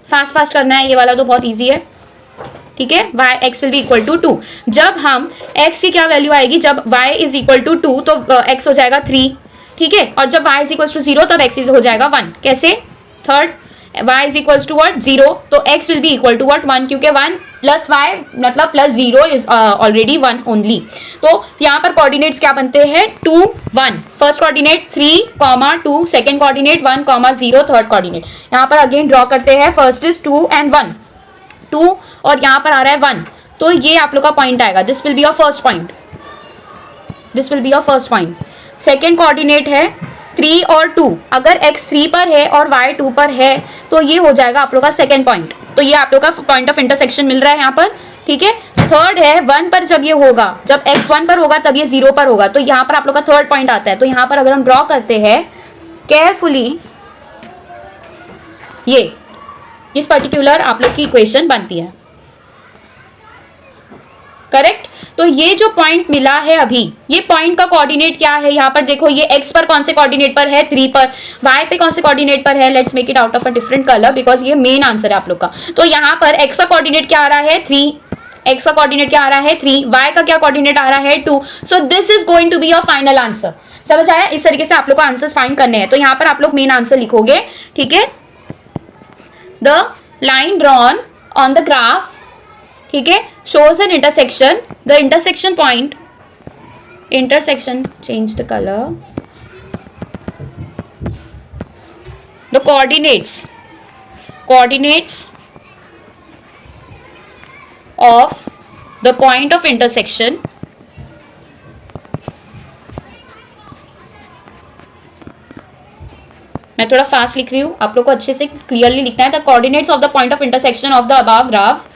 फास्ट फास्ट करना है, ये वाला तो बहुत ईजी है, ठीक है। y x will be equal to 2। जब हम x की क्या वैल्यू आएगी, जब y इज इक्वल टू 2 तो x हो जाएगा 3, ठीक है। और जब y इज इक्वल टू 0 तब x हो जाएगा 1। कैसे, third y is equal to what, 0, तो x will be equal to what, 1, क्योंकि 1 प्लस y मतलब प्लस 0 इज ऑलरेडी 1 ओनली। तो यहाँ पर कोऑर्डिनेट्स क्या बनते हैं, 2 1, first coordinate 3, 2, second coordinate 1, 0, third coordinate. यहाँ पर अगेन ड्रॉ करते हैं, फर्स्ट इज 2 एंड 1, 2 और यहाँ पर आ रहा है 1, तो ये आप लोग का पॉइंट आएगा, this will B your first point, this will B your first point. Second coordinate है 3 और 2, अगर x 3 पर है और y 2 पर है तो ये हो जाएगा आप लोग का सेकेंड पॉइंट, तो ये आप लोग का पॉइंट ऑफ इंटरसेक्शन मिल रहा है यहाँ पर, ठीक है। थर्ड है 1 पर, जब ये होगा, जब x 1 पर होगा तब ये 0 पर होगा, तो यहाँ पर आप लोग का थर्ड पॉइंट आता है। तो यहाँ पर अगर हम ड्रॉ करते हैं केयरफुली, ये इस पर्टिकुलर आप लोग की इक्वेशन बनती है, करेक्ट। तो ये जो पॉइंट मिला है अभी, ये पॉइंट का कोऑर्डिनेट क्या है, यहाँ पर देखो ये x पर कौन से कोऑर्डिनेट पर है, 3 पर, y पे कौन से कोऑर्डिनेट पर है, let's make it out of a different colour because ये मेन आंसर है आप लोग का। तो यहाँ पर x का कोऑर्डिनेट क्या आ रहा है, 3, x का कोऑर्डिनेट क्या आ रहा है, 3, y का क्या कोऑर्डिनेट आ रहा है, 2। So this is going to be your final answer. समझ आया, इस तरीके से आप लोग को आंसर्स फाइंड करने हैं। तो यहाँ पर आप लोग मेन आंसर लिखोगे, ठीक है। The line drawn on the graph, ठीक है, shows an intersection, the intersection point, intersection, change the color, the coordinates of the point of intersection मैं थोड़ा फास्ट लिख रही हूं, आप लोग को अच्छे से क्लियरली लिखना है। The coordinates of the point of intersection of the above graph,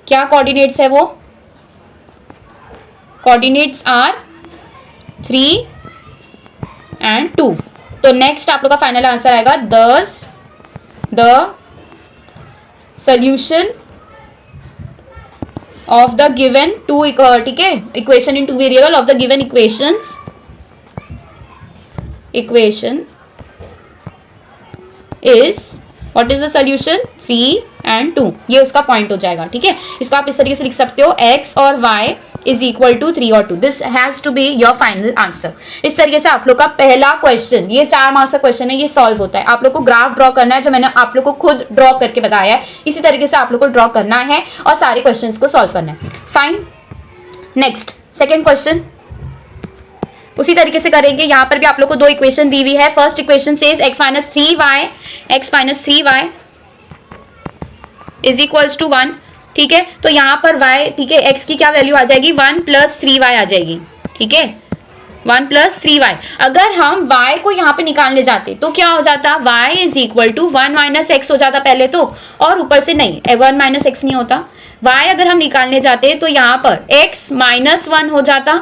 क्या कोऑर्डिनेट्स है वो, कोऑर्डिनेट्स आर 3 एंड 2। तो नेक्स्ट आप लोग का फाइनल आंसर आएगा, thus the solution of the given two, ठीक है, equation in two variable of the given equation is, what is the solution, 3 and 2, ये उसका पॉइंट हो जाएगा, ठीक है। इसको आप इस तरीके से लिख सकते हो, x और y इज इक्वल टू 3 और 2, this has to be your final answer. इस तरीके से आप लोग का पहला क्वेश्चन, ये 4 मार्क्स का क्वेश्चन है, ये सॉल्व होता है। आप लोग को ग्राफ ड्रॉ करना है, जो मैंने आप लोग को खुद ड्रॉ करके बताया है, इसी तरीके से आप लोग को ड्रॉ करना है और सारे क्वेश्चन को सॉल्व करना है। फाइन, नेक्स्ट सेकेंड क्वेश्चन उसी तरीके से करेंगे। यहाँ पर भी आप लोग को 2 इक्वेशन दी हुई है। First equation says x minus 3y is equals to 1, ठीक है। तो यहाँ पर y, ठीक है, x की क्या वैल्यू आ जाएगी, 1 प्लस 3y आ जाएगी, ठीक है, 1 प्लस 3y। अगर हम y को यहाँ पे निकालने जाते तो क्या हो जाता, y is equal to 1 minus x हो जाता पहले तो, और ऊपर से नहीं 1 माइनस एक्स नहीं होता। y अगर हम निकालने जाते तो यहाँ पर x माइनस 1 हो जाता,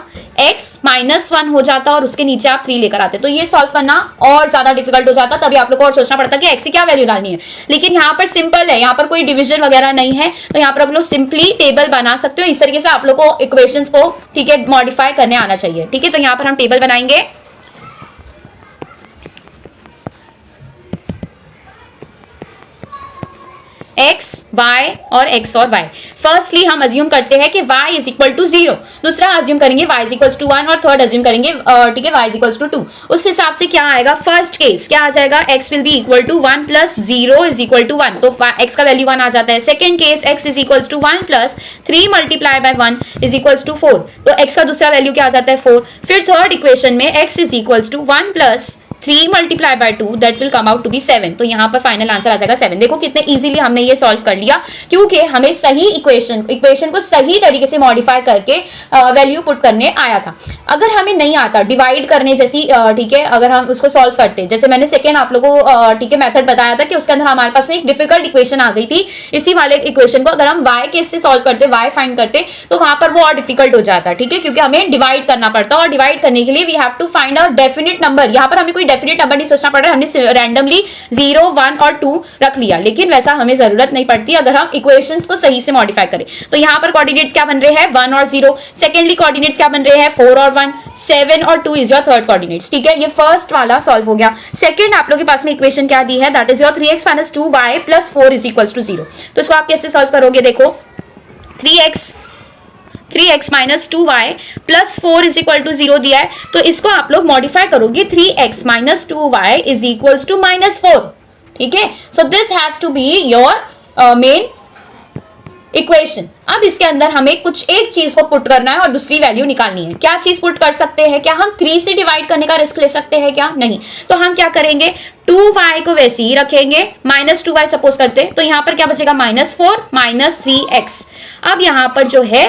x माइनस 1 हो जाता और उसके नीचे आप 3 लेकर आते, तो ये सॉल्व करना और ज्यादा डिफिकल्ट हो जाता। तभी आप लोग को और सोचना पड़ता कि x की क्या वैल्यू डालनी है। लेकिन यहाँ पर सिंपल है, यहाँ पर कोई डिवीजन वगैरह नहीं है, तो यहाँ पर आप लोग सिंपली टेबल बना सकते हो। इस तरीके से आप लोग को इक्वेशंस को ठीक है मॉडिफाई करने आना चाहिए। ठीक है, तो यहाँ पर हम टेबल बनाएंगे। x, y और x और y। फर्स्टली हम अज्यूम करते हैं कि y इज इक्वल टू 0, दूसरा अज्यूम करेंगे y इज इक्वल टू 1 और थर्ड अज्यूम करेंगे ठीक है y इज इक्वल टू 2। उस हिसाब से क्या आएगा, फर्स्ट केस क्या आ जाएगा, x will be equal to 1 plus 0 is equal to 1, तो x का वैल्यू 1 आ जाता है। Second case x is equal to 1 plus 3 multiply by 1 is equal to 4, तो x का दूसरा वैल्यू क्या आ जाता है 4। फिर थर्ड इक्वेशन में x is equal to 1 plus 3 multiply by 2 that will come out to be 7, तो यहाँ पर फाइनल आंसर आ जाएगा 7। देखो कितने इजीली हमने ये सॉल्व कर लिया, क्योंकि हमें सही इक्वेशन को सही तरीके से मॉडिफाई करके वैल्यू पुट करने आया था। अगर हमें नहीं आता डिवाइड करने जैसी ठीक है, अगर हम उसको सॉल्व करते, जैसे मैंने सेकेंड आप लोगों को ठीक है मेथड बताया था कि उसके अंदर हमारे पास में एक डिफिकल्ट इक्वेशन आ गई थी, इसी वाले इक्वेशन को अगर हम y केस से सॉल्व करते, y फाइंड करते, तो वहां पर वो और डिफिकल्ट हो जाता। ठीक है, क्योंकि हमें डिवाइड करना पड़ता, और डिवाइड करने के लिए we have to find a definite number. यहाँ पर हमें कोई डेफिनेट नंबर नहीं सोचना पड़ रहा है, हमने रैंडमली 0, 1 और 2 रख लिया, लेकिन वैसा हमें जरूरत नहीं पड़ती अगर हम इक्वेशंस को सही से मॉडिफाई करें। तो यहाँ पर कोऑर्डिनेट्स क्या बन रहे हैं 1 और 0, सेकेंडली कोऑर्डिनेट्स क्या बन रहे हैं 4 और 1, 7 और 2 इज योर थर्ड कोऑर्डिनेट्स। ठीक है, ये फर्स्ट वाला सॉल्व हो गया। सेकंड आप लोग के पास में इक्वेशन क्या दी है, that is your 3x minus 2y plus 4 is equal to 0। तो इसको आप कैसे सॉल्व करोगे, देखो 3x minus 2y plus 4 is equal to 0 दिया है, तो इसको आप लोग मॉडिफाई करोगे 3x minus 2y is equal to minus 4। ठीक है, so this has to be your main equation. अब इसके अंदर हमें कुछ एक चीज को पुट करना है और दूसरी वैल्यू निकालनी है। क्या चीज पुट कर सकते हैं, क्या हम 3 से डिवाइड करने का रिस्क ले सकते हैं क्या, नहीं। तो हम क्या करेंगे, 2y को वैसे ही रखेंगे, माइनस 2y सपोज करते हैं, तो यहाँ पर क्या बचेगा माइनस 4 माइनस 3x। अब यहाँ पर जो है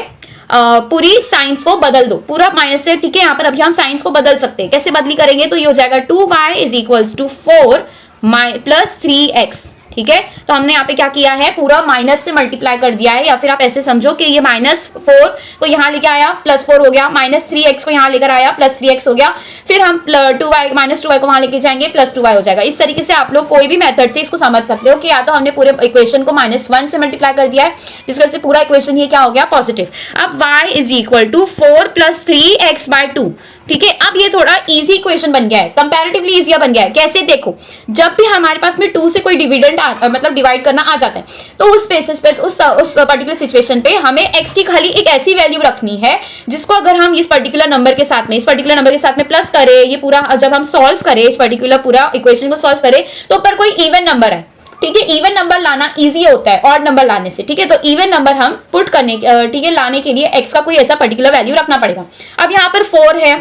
पूरी साइंस को बदल दो, पूरा माइनस से। ठीक है, यहाँ पर अभी हम साइंस को बदल सकते हैं, कैसे बदली करेंगे, तो ये हो जाएगा 2y is equal to 4 plus 3x। ठीक है, तो हमने यहाँ पे क्या किया है, पूरा माइनस से मल्टीप्लाई कर दिया है, या फिर आप ऐसे समझो कि ये माइनस 4 को यहाँ लेके आया प्लस 4 हो गया, माइनस 3x को यहाँ लेकर आया प्लस 3x हो गया, फिर हम 2y माइनस 2y को वहां लेके जाएंगे प्लस 2y हो जाएगा। इस तरीके से आप लोग कोई भी मेथड से इसको समझ सकते हो कि या तो हमने पूरे इक्वेशन को -1 से मल्टीप्लाई कर दिया है, जिस वजह से पूरा इक्वेशन ये क्या हो गया पॉजिटिव। अब y is equal to 4 plus 3x by 2। ठीक है, अब ये थोड़ा इजी इक्वेशन बन गया है, कंपैरेटिवली इजिया बन गया है। कैसे, देखो जब भी हमारे पास में 2 से कोई डिविडेंड मतलब डिवाइड करना आ जाता है, तो उस बेसिस पे उस पर्टिकुलर सिचुएशन पे हमें x की खाली एक ऐसी वैल्यू रखनी है जिसको अगर हम इस पर्टिकुलर नंबर के साथ में प्लस करें, ये पूरा जब हम सॉल्व करें इस पर्टिकुलर पूरा इक्वेशन को सॉल्व करें, तो ऊपर कोई इवन नंबर है। ठीक है, इवन नंबर लाना इजी होता है ऑड नंबर लाने से। ठीक है, तो इवन नंबर हम पुट करने ठीक है लाने के लिए x का कोई ऐसा पर्टिकुलर वैल्यू रखना पड़ेगा। अब यहाँ पर 4 है,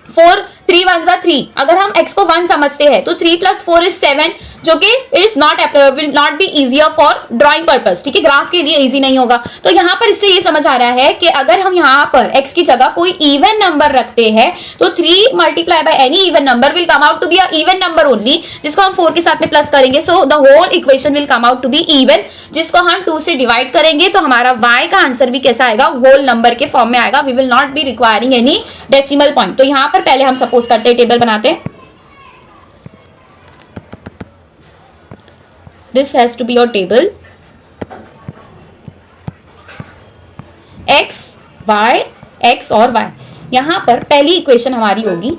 4 3 1 3, अगर हम x को 1 समझते हैं तो 3 प्लस 4 इज 7, जो कि it is not will not be easier for drawing purpose. ठीक है, ग्राफ के लिए इजी नहीं होगा। तो यहाँ पर इससे ये समझ आ रहा है कि अगर हम यहाँ पर x की जगह कोई इवन नंबर रखते हैं तो 3 multiply by any even number will come out to be a even number only, जिसको हम 4 के साथ में प्लस करेंगे, so the whole equation will come out to be even, जिसको हम 2 से डिवाइड करेंगे तो हमारा y का आंसर भी कैसा आएगा, होल नंबर के फॉर्म में आएगा। We will not be requiring any decimal point. तो यहाँ पर पहले हम सपोज करते हैं, टेबल बनाते हैं। This has to be your table x, y, x और y। यहां पर पहली इक्वेशन हमारी होगी,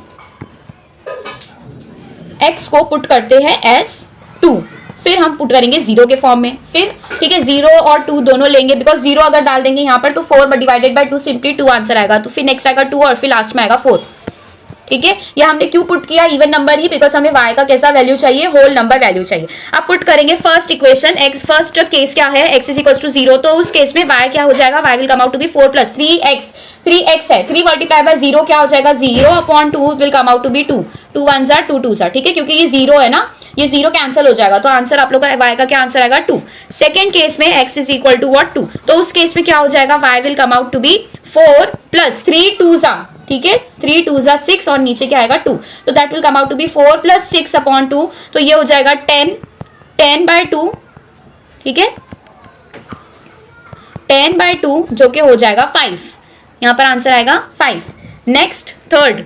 x को पुट करते हैं एस 2, फिर हम पुट करेंगे 0 के फॉर्म में, फिर ठीक है 0 और 2 दोनों लेंगे, बिकॉज 0 अगर डाल देंगे यहाँ पर तो 4 डिवाइडेड बाय 2 सिंपली 2 आंसर आएगा, तो फिर नेक्स्ट आएगा 2 और फिर लास्ट में आएगा 4। ठीक है, ये हमने क्यों पुट किया इवन नंबर ही, बिकॉज हमें y का कैसा वैल्यू चाहिए, होल नंबर वैल्यू चाहिए। अब पुट करेंगे first equation, x first case क्या है, x इज इक्वल टू 0, तो उस केस में y क्या हो जाएगा, y will come out to be 4 plus 3x है, 3 मल्टीप्लाई बाय 0 क्या हो जाएगा, 0 upon 2 will come out to be 2, 2 1 जार 2 2 जार। ठीक है, क्योंकि ये 0 है ना, ये 0 कैंसिल हो जाएगा, तो आंसर आप लोग का y का क्या आंसर आएगा 2। सेकेंड केस में x is equal to what 2, तो उस केस में क्या हो जाएगा, y will come out to be 4 plus 3 2 जार ठीक है, 3 2 ज़ा 6 और नीचे क्या आएगा 2, तो that will come out to be 4 + 6 upon 2, तो ये हो जाएगा 10/2, ठीक है, 10/2 जो कि हो जाएगा 5, यहाँ पर आंसर आएगा 5। Next third,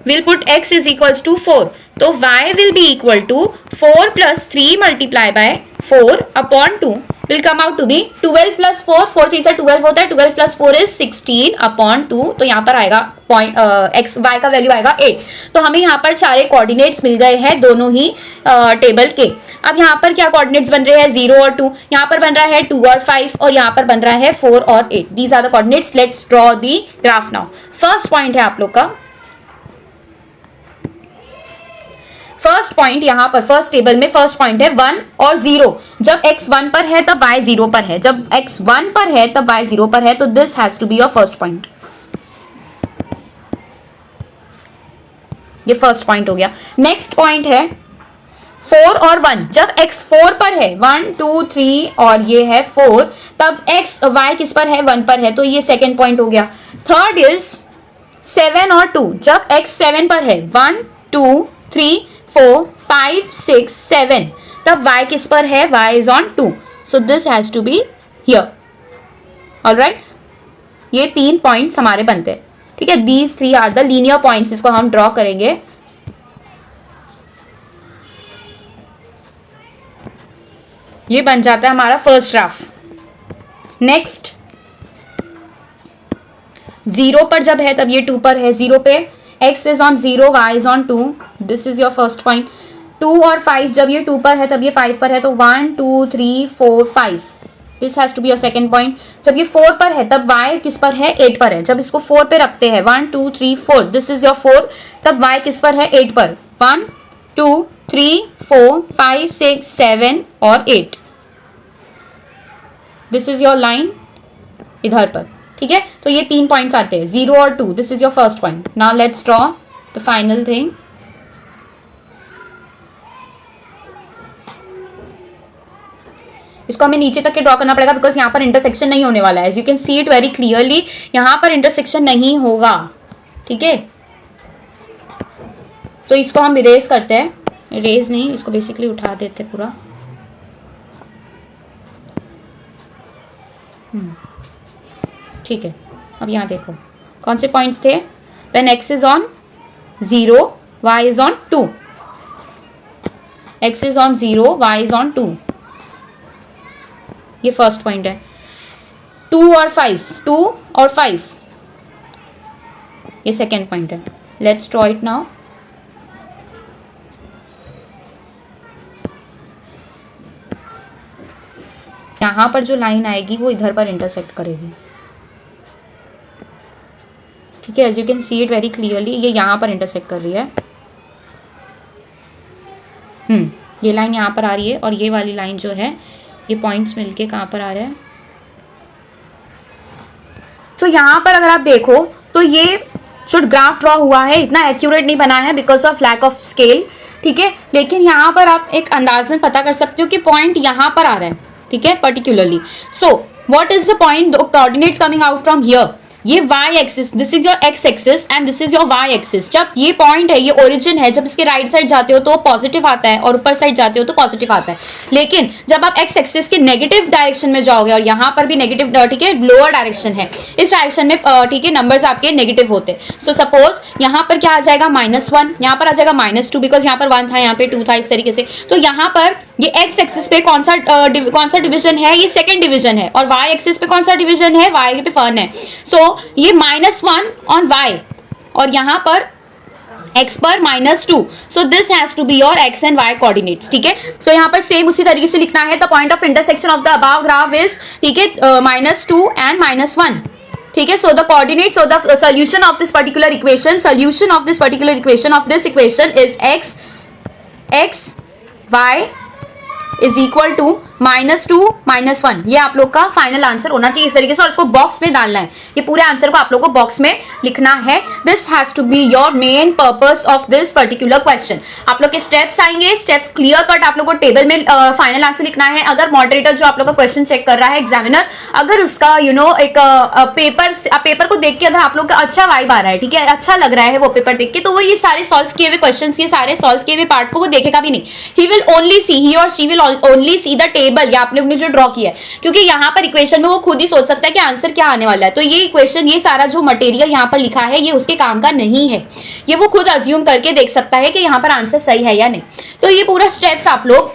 will put x is equals to 4, तो y will be equal to 4 + 3 multiply by 4 upon 2 will come out to be 12 + 4, 4 3 से 12 होता है, 12 + 4 इज 16 अपॉन 2, तो यहाँ पर आएगा पॉइंट x y का वैल्यू आएगा 8। तो हमें यहाँ पर सारे कोऑर्डिनेट्स मिल गए हैं दोनों ही टेबल के। अब यहाँ पर क्या कोऑर्डिनेट्स बन रहे हैं 0 और 2, यहाँ पर बन रहा है 2 और 5 और यहाँ पर बन रहा है 4 और 8। These are the coordinates. Let's draw the graph now. First point है आप लोग का, फर्स्ट पॉइंट यहाँ पर फर्स्ट टेबल में फर्स्ट पॉइंट है 1 और 0। जब x 1 पर है तब y 0 पर है, जब x 1 पर है तब y 0 पर है, तो this has to be your first point. ये फर्स्ट पॉइंट हो गया। नेक्स्ट पॉइंट है 4 और 1। जब x 4 पर है, 1 2 3 और ये है 4, तब x y किस पर है 1 पर है, तो ये सेकेंड पॉइंट हो गया। थर्ड इज 7 और 2। जब x 7 पर है, 1 2 3 4 5 6 7, तब y किस पर है, y is on 2, so this has to be here. Alright, ये 3 पॉइंट्स हमारे बनते हैं, ठीक है। These 3 are the linear points. इसको हम ड्रॉ करेंगे। ये बन जाता है हमारा फर्स्ट ग्राफ। नेक्स्ट 0 पर जब है तब ये 2 पर है, 0 पे x is on 0, y is on 2, this is your first point. 2 और 5, जब ये 2 पर है तब ये 5 पर है, तो 1 2 3 4 5, this has to be your second point. जब ये 4 पर है तब y किस पर है, 8 पर है। जब इसको 4 पे रखते हैं, 1 2 3 4, दिस इज योर 4, तब y किस पर है, 8 पर। 1 2 3 4 5 6 7 और 8, दिस इज योर लाइन इधर पर, ठीक है। तो ये 3 पॉइंट्स आते हैं, 0 और 2, this is your first point. Now let's draw the final thing. इसको हमें नीचे तक के ड्रॉ करना पड़ेगा बिकॉज यहाँ पर इंटरसेक्शन नहीं होने वाला है। As you can see it very clearly, यहाँ पर इंटरसेक्शन नहीं होगा, ठीक है। तो इसको हम इरेज करते हैं, इरेज नहीं, इसको बेसिकली उठा देते पूरा। ठीक है। अब यहाँ देखो कौन से पॉइंट्स थे, when x is on 0 y is on 2, x is on 0 y is on 2, ये फर्स्ट पॉइंट है। 2 और 5, 2 और 5, ये सेकेंड पॉइंट है। Let's draw it now. यहाँ पर जो लाइन आएगी वो इधर पर इंटरसेक्ट करेगी, ठीक है। As you can see it very clearly, ये यहाँ पर इंटरसेक्ट कर रही है। ये लाइन यहाँ पर आ रही है और ये वाली लाइन जो है, ये पॉइंट्स मिलके कहाँ पर आ रहे हैं। तो यहाँ पर अगर आप देखो तो ये जो ग्राफ ड्रॉ हुआ है इतना एक्यूरेट नहीं बना है because of lack of scale, ठीक है। लेकिन यहाँ पर आप एक अंदाजन पता कर सकते हो कि पॉइंट यहाँ पर आ रहा है, ठीक है, particularly. So what is the point, coordinates coming out from here, ये y axis, this is your x axis and this is your y axis. जब ये पॉइंट है, ये ओरिजिन है, जब इसके राइट साइड जाते हो तो पॉजिटिव आता है और ऊपर साइड जाते हो तो पॉजिटिव आता है। लेकिन जब आप x एक्सिस के नेगेटिव डायरेक्शन में जाओगे, और यहाँ पर भी नेगेटिव, ठीक है, लोअर डायरेक्शन है, इस डायरेक्शन में, ठीक है, नंबर्स आपके नेगेटिव होते हैं। सो सपोज यहाँ पर क्या आ जाएगा, -1, यहाँ पर आ जाएगा -2 बिकॉज यहाँ पर 1 था, यहाँ पे 2 था, इस तरीके से। तो यहाँ पर ये x एक्सिस पे कौन सा डिवीजन है, ये सेकंड डिवीजन है, और y एक्सिस पे कौन सा डिवीजन है, y पे 1 है। सो ये -1 ऑन y और यहाँ पर x पर -2, so this has to be your x and y coordinates, ठीक है। सो यहाँ पर सेम उसी तरीके से लिखना है, the point of intersection of the above graph is, ठीक है, -2 एंड -1, ठीक है। So the coordinates of the solution of this particular equation, solution of this particular equation of this equation is x y is equal to -2 -1 ये आप लोग का final answer होना चाहिए इस तरीके से, और इसको बॉक्स में डालना है। ये पूरे आंसर को आप लोग को बॉक्स में लिखना है। This has to be your main purpose of this particular question. आप लोग के स्टेप्स आएंगे, स्टेप्स क्लियर कट आप लोग को टेबल में फाइनल आंसर लिखना है। अगर मॉडरेटर जो आप लोग का क्वेश्चन चेक कर रहा है, एग्जामिनर, अगर उसका एक पेपर को देख के अगर आप लोग का अच्छा वाइब आ रहा है, ठीक है, अच्छा लग रहा है वो पेपर देख के, तो वो ये सारे सॉल्व किए हुए क्वेश्चन, ये सारे सॉल्व किए हुए पार्ट को वो देखेगा भी नहीं। ही विल ओनली सी, ही और she will only see the table, या आपने जो ड्रॉ किया है, क्योंकि यहाँ पर इक्वेशन में वो खुद ही सोच सकता है कि आंसर क्या आने वाला है। तो ये इक्वेशन, ये सारा जो मटेरियल यहाँ पर लिखा है, ये उसके काम का नहीं है। ये वो खुद अज्यूम करके देख सकता है कि यहाँ पर आंसर सही है या नहीं। तो ये पूरा स्टेप्स आप लोग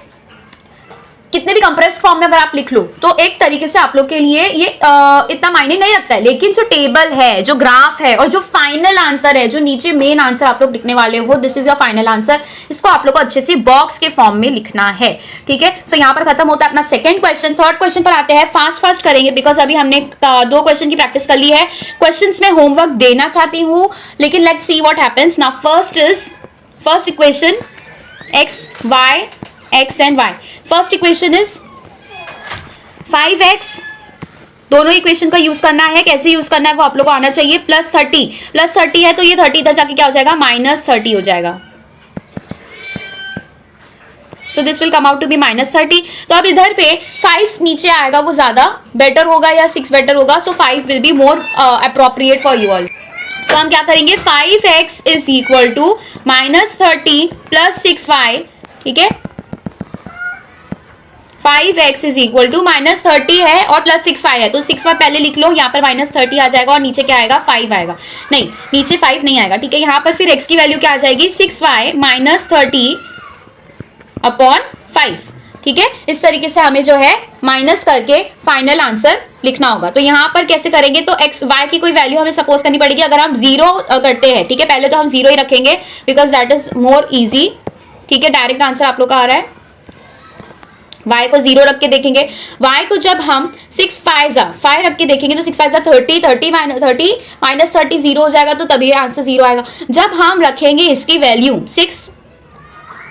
कितने भी कंप्रेस्ड फॉर्म में अगर आप लिख लो तो एक तरीके से आप लोग के लिए ये इतना मायने नहीं रखता है। लेकिन जो टेबल है, जो ग्राफ है, और जो फाइनल आंसर है, जो नीचे मेन आंसर आप लोग लिखने वाले हो, this is your final answer, इसको आप लोग को अच्छे से बॉक्स के फॉर्म में लिखना है। ठीक है, सो यहाँ पर खत्म होता है अपना सेकंड क्वेश्चन। थर्ड क्वेश्चन पर आते हैं, फास्ट करेंगे बिकॉज अभी हमने 2 क्वेश्चन की प्रैक्टिस कर ली है। क्वेश्चन में होमवर्क देना चाहती हूँ, लेकिन let's see what happens now. First equation x and y। First equation is 5x, दोनों इक्वेशन का यूज करना है। कैसे यूज करना है वो आप लोग को आना चाहिए। +30 है तो ये 30 इधर जाके क्या हो जाएगा, -30 हो जाएगा। So this will come out to be -30। तो अब इधर पे 5 नीचे आएगा, वो ज्यादा बेटर होगा या 6 बेटर होगा। सो 5 will be more appropriate for you all. तो हम क्या करेंगे, 5x is equal to -30 + 6y। ठीक है, 5x इज इक्वल टू -30 है और +6y है, तो 6y पहले लिख लो, यहाँ पर -30 आ जाएगा और नीचे क्या आएगा, 5 आएगा। नहीं, नीचे 5 नहीं आएगा। ठीक है, यहाँ पर फिर x की वैल्यू क्या आ जाएगी, 6y -30 अपॉन 5। ठीक है, इस तरीके से हमें जो है माइनस करके फाइनल आंसर लिखना होगा। तो यहाँ पर कैसे करेंगे, तो x y की कोई वैल्यू हमें सपोज करनी पड़ेगी। अगर हम 0 करते हैं, ठीक है, पहले तो हम 0 ही रखेंगे because that is more easy. ठीक है, डायरेक्ट आंसर आप लोग का आ रहा है। y को 0 रख के देखेंगे। y को जब हम 6 5 रख के देखेंगे तो 6 5 30 माइनस 30 0 हो जाएगा, तो तभी आंसर 0 आएगा। जब हम रखेंगे इसकी वैल्यू 6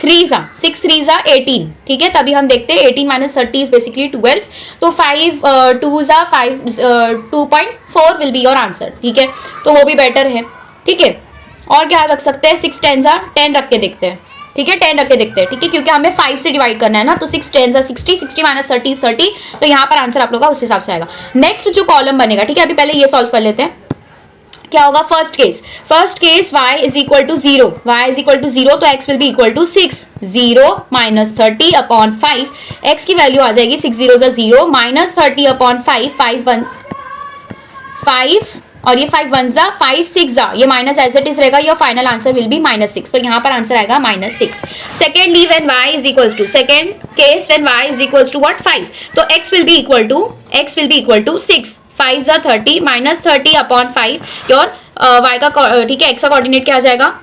3 18, ठीक है, तभी हम देखते हैं 18 - 30 इज बेसिकली 12। तो 5 2 2.4 विल बी योर आंसर। ठीक है, तो वो भी बेटर है। ठीक है, और क्या रख सकते हैं, 6 10 रख के देखते हैं। ठीक है, 10 रख के देखते हैं। ठीक है, क्योंकि हमें 5 से डिवाइड करना है ना, तो 6 10 60 60 - 30 30। तो यहाँ पर आंसर आप लोग का उस हिसाब से आएगा। नेक्स्ट जो कॉलम बनेगा, ठीक है, अभी पहले ये सॉल्व कर लेते हैं। क्या होगा, first case y is equal to 0, तो x will be equal to 6 0 - 30 upon 5। x की वैल्यू आ जाएगी 6 0 0 -30 अपॉन 5 5 और ये 5 1 5 6 ये माइनस एज इट इज रहेगा। Your final answer will be -6। तो यहाँ पर आंसर आएगा -6। Secondly when y is equal to, second case when y is equal to what, 5, तो x will be equal to 6 5 30 -30 upon 5 your y का, ठीक है, x का कोऑर्डिनेट क्या आ जाएगा,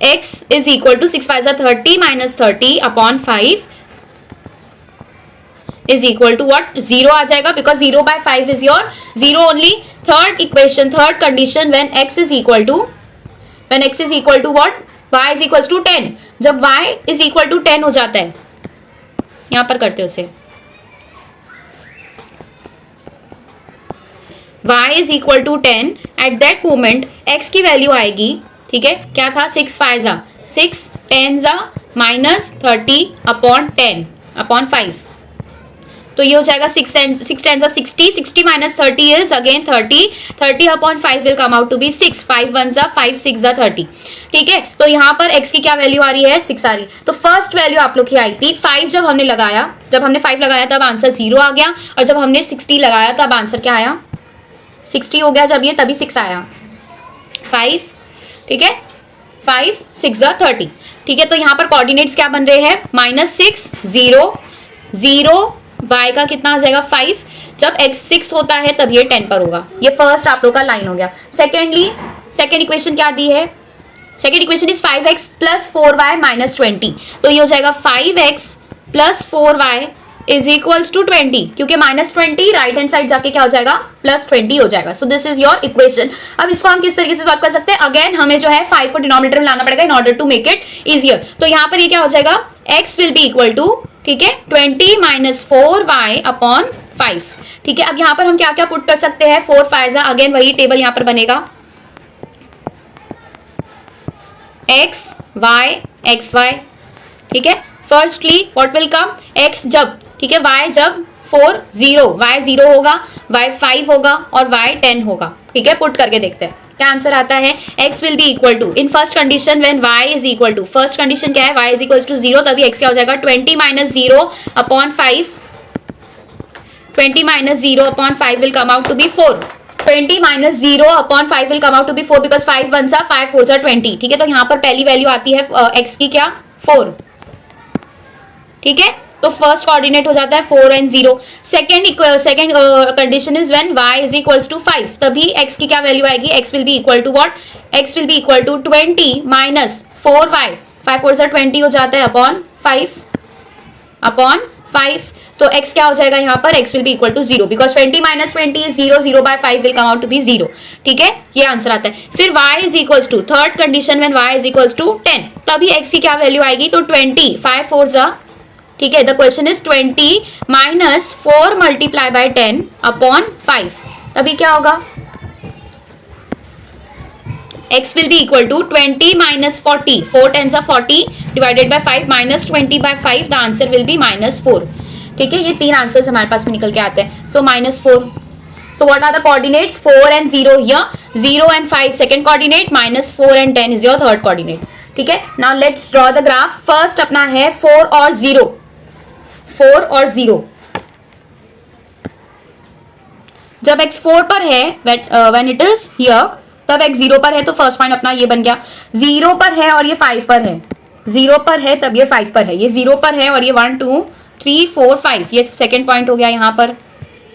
x is equal to 6 5 30 -30 upon 5 is equal to what, 0 आ जाएगा because 0/5 is your 0 only. Third equation, third condition, when x is equal to what, y is equal to 10। जब y इज इक्वल टू 10 हो जाता है, यहां पर करते हो उसे, y is equal to 10, at that moment x की वैल्यू आएगी, ठीक है, क्या था, 6 5 6 10 -30 अपॉन 10 अपॉन 5। तो ये हो जाएगा 6 10 60 60 - 30 is again 30 upon 5 will come out to be 6 5 1 5 6 30। ठीक है, तो यहाँ पर x की क्या वैल्यू आ रही है, 6 आ रही। तो फर्स्ट वैल्यू आप लोग की आई थी 5। जब हमने 5 लगाया तब आंसर 0 आ गया, और जब हमने 60 लगाया तब आंसर क्या आया, 60 हो गया। जब ये तभी 6 आया, 5, ठीक है, 5 6 30। ठीक है, तो यहाँ पर कोऑर्डिनेट्स क्या बन रहे हैं, -6 0 0, y का कितना आ जाएगा, 5। जब x 6 होता है तब ये 10 पर होगा। ये फर्स्ट आप लोग का लाइन हो गया। सेकेंड इक्वेशन क्या दी है, second equation is 5x + 4y - 20। तो ये हो जाएगा 5x + 4y is equals to 20, क्योंकि -20 राइट हैंड साइड जाके क्या हो जाएगा, +20 हो जाएगा. So this is your equation. अब इसको हम किस तरीके से सॉल्व कर सकते हैं, अगेन हमें जो है 5 को डिनोमिनेटर में लाना पड़ेगा in order to make it easier. तो यहाँ पर ये क्या हो जाएगा, x will be equal to, ठीक है, 20 - 4y अपॉन 5. ठीक है, अब यहाँ पर हम क्या क्या पुट कर सकते हैं, 4 5 अगेन वही टेबल यहाँ पर बनेगा, x y x y. ठीक है, firstly what will come, x जब, ठीक है, y जब 4 0, y 0 होगा, y 5 होगा और y 10 होगा. ठीक है, पुट करके देखते हैं क्या आंसर आता है. x will be equal to, in first condition when y is equal to, first condition क्या है, y इज इक्वल टू 0, तभी x क्या हो जाएगा, 20 - 0 upon 5. 20 - 0 upon 5 will come out to be 4. 20 - 0 upon 5 will come out to be 4 because 5 1s are 5 4s are 20. ठीक है, तो यहाँ पर पहली वैल्यू आती है x की क्या, 4. ठीक है, तो फर्स्ट कोऑर्डिनेट हो जाता है 4 and 0. Second condition is when y is equals to 5, तभी x की क्या वैल्यू आएगी, x will be equal to what, x will be equal to 20 - 4y, 5 4s are 20 हो जाता है अपॉन 5. तो x क्या हो जाएगा यहाँ पर, x will be equal to 0 because 20 - 20 is 0, 0 by 5 will come out to be 0. ठीक है, ये आंसर आता है. फिर y is equals to, third condition when y is equals to 10, तभी x की क्या वैल्यू आएगी, तो 20 5 4s are, ठीक है, the question is 20 - 4 multiply by 10 upon 5, तभी क्या होगा, x will be equal to 20 - 40, 4 10s are 40 divided by 5 - 20 by 5, the answer will be -4. ठीक है, ये तीन आंसर्स हमारे पास में निकल के आते हैं. सो -4. So what are the coordinates, 4 and 0 here, 0 and 5 second coordinate, -4 and 10 is your third coordinate. ठीक है, now let's draw the graph. First अपना है 4 और 0, 4 और 0. जब x 4 पर है, when it is here, तब x 0 पर है, तो फर्स्ट पॉइंट अपना ये बन गया. 0 पर है और ये 5 पर है, 0 पर है तब ये 5 पर है, ये 0 पर है और ये 1 2 3 4 5, ये सेकेंड पॉइंट हो गया यहाँ पर.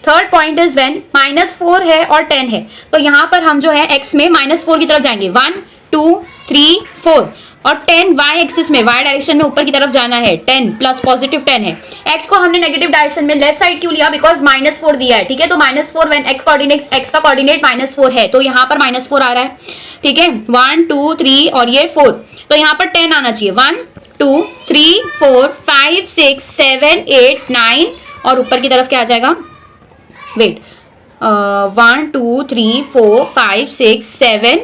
थर्ड पॉइंट इज व्हेन -4 है और 10 है, तो यहाँ पर हम जो है x में -4 की तरफ जाएंगे, 1 2 3 4, और 10 y एक्सिस में, y डायरेक्शन में ऊपर की तरफ जाना है, 10 प्लस पॉजिटिव 10 है. x को हमने नेगेटिव डायरेक्शन में लेफ्ट साइड क्यों लिया, बिकॉज -4 दिया है. ठीक है, तो -4 व्हेन x का कोऑर्डिनेट -4 है, तो यहाँ पर -4 आ रहा है. ठीक है, 1 2 3 और ये 4, तो यहाँ पर 10 आना चाहिए, 1 2 3 4 5 6 7 8 9, और ऊपर की तरफ क्या आ जाएगा, वेट, 1 2 3 4 5 6 7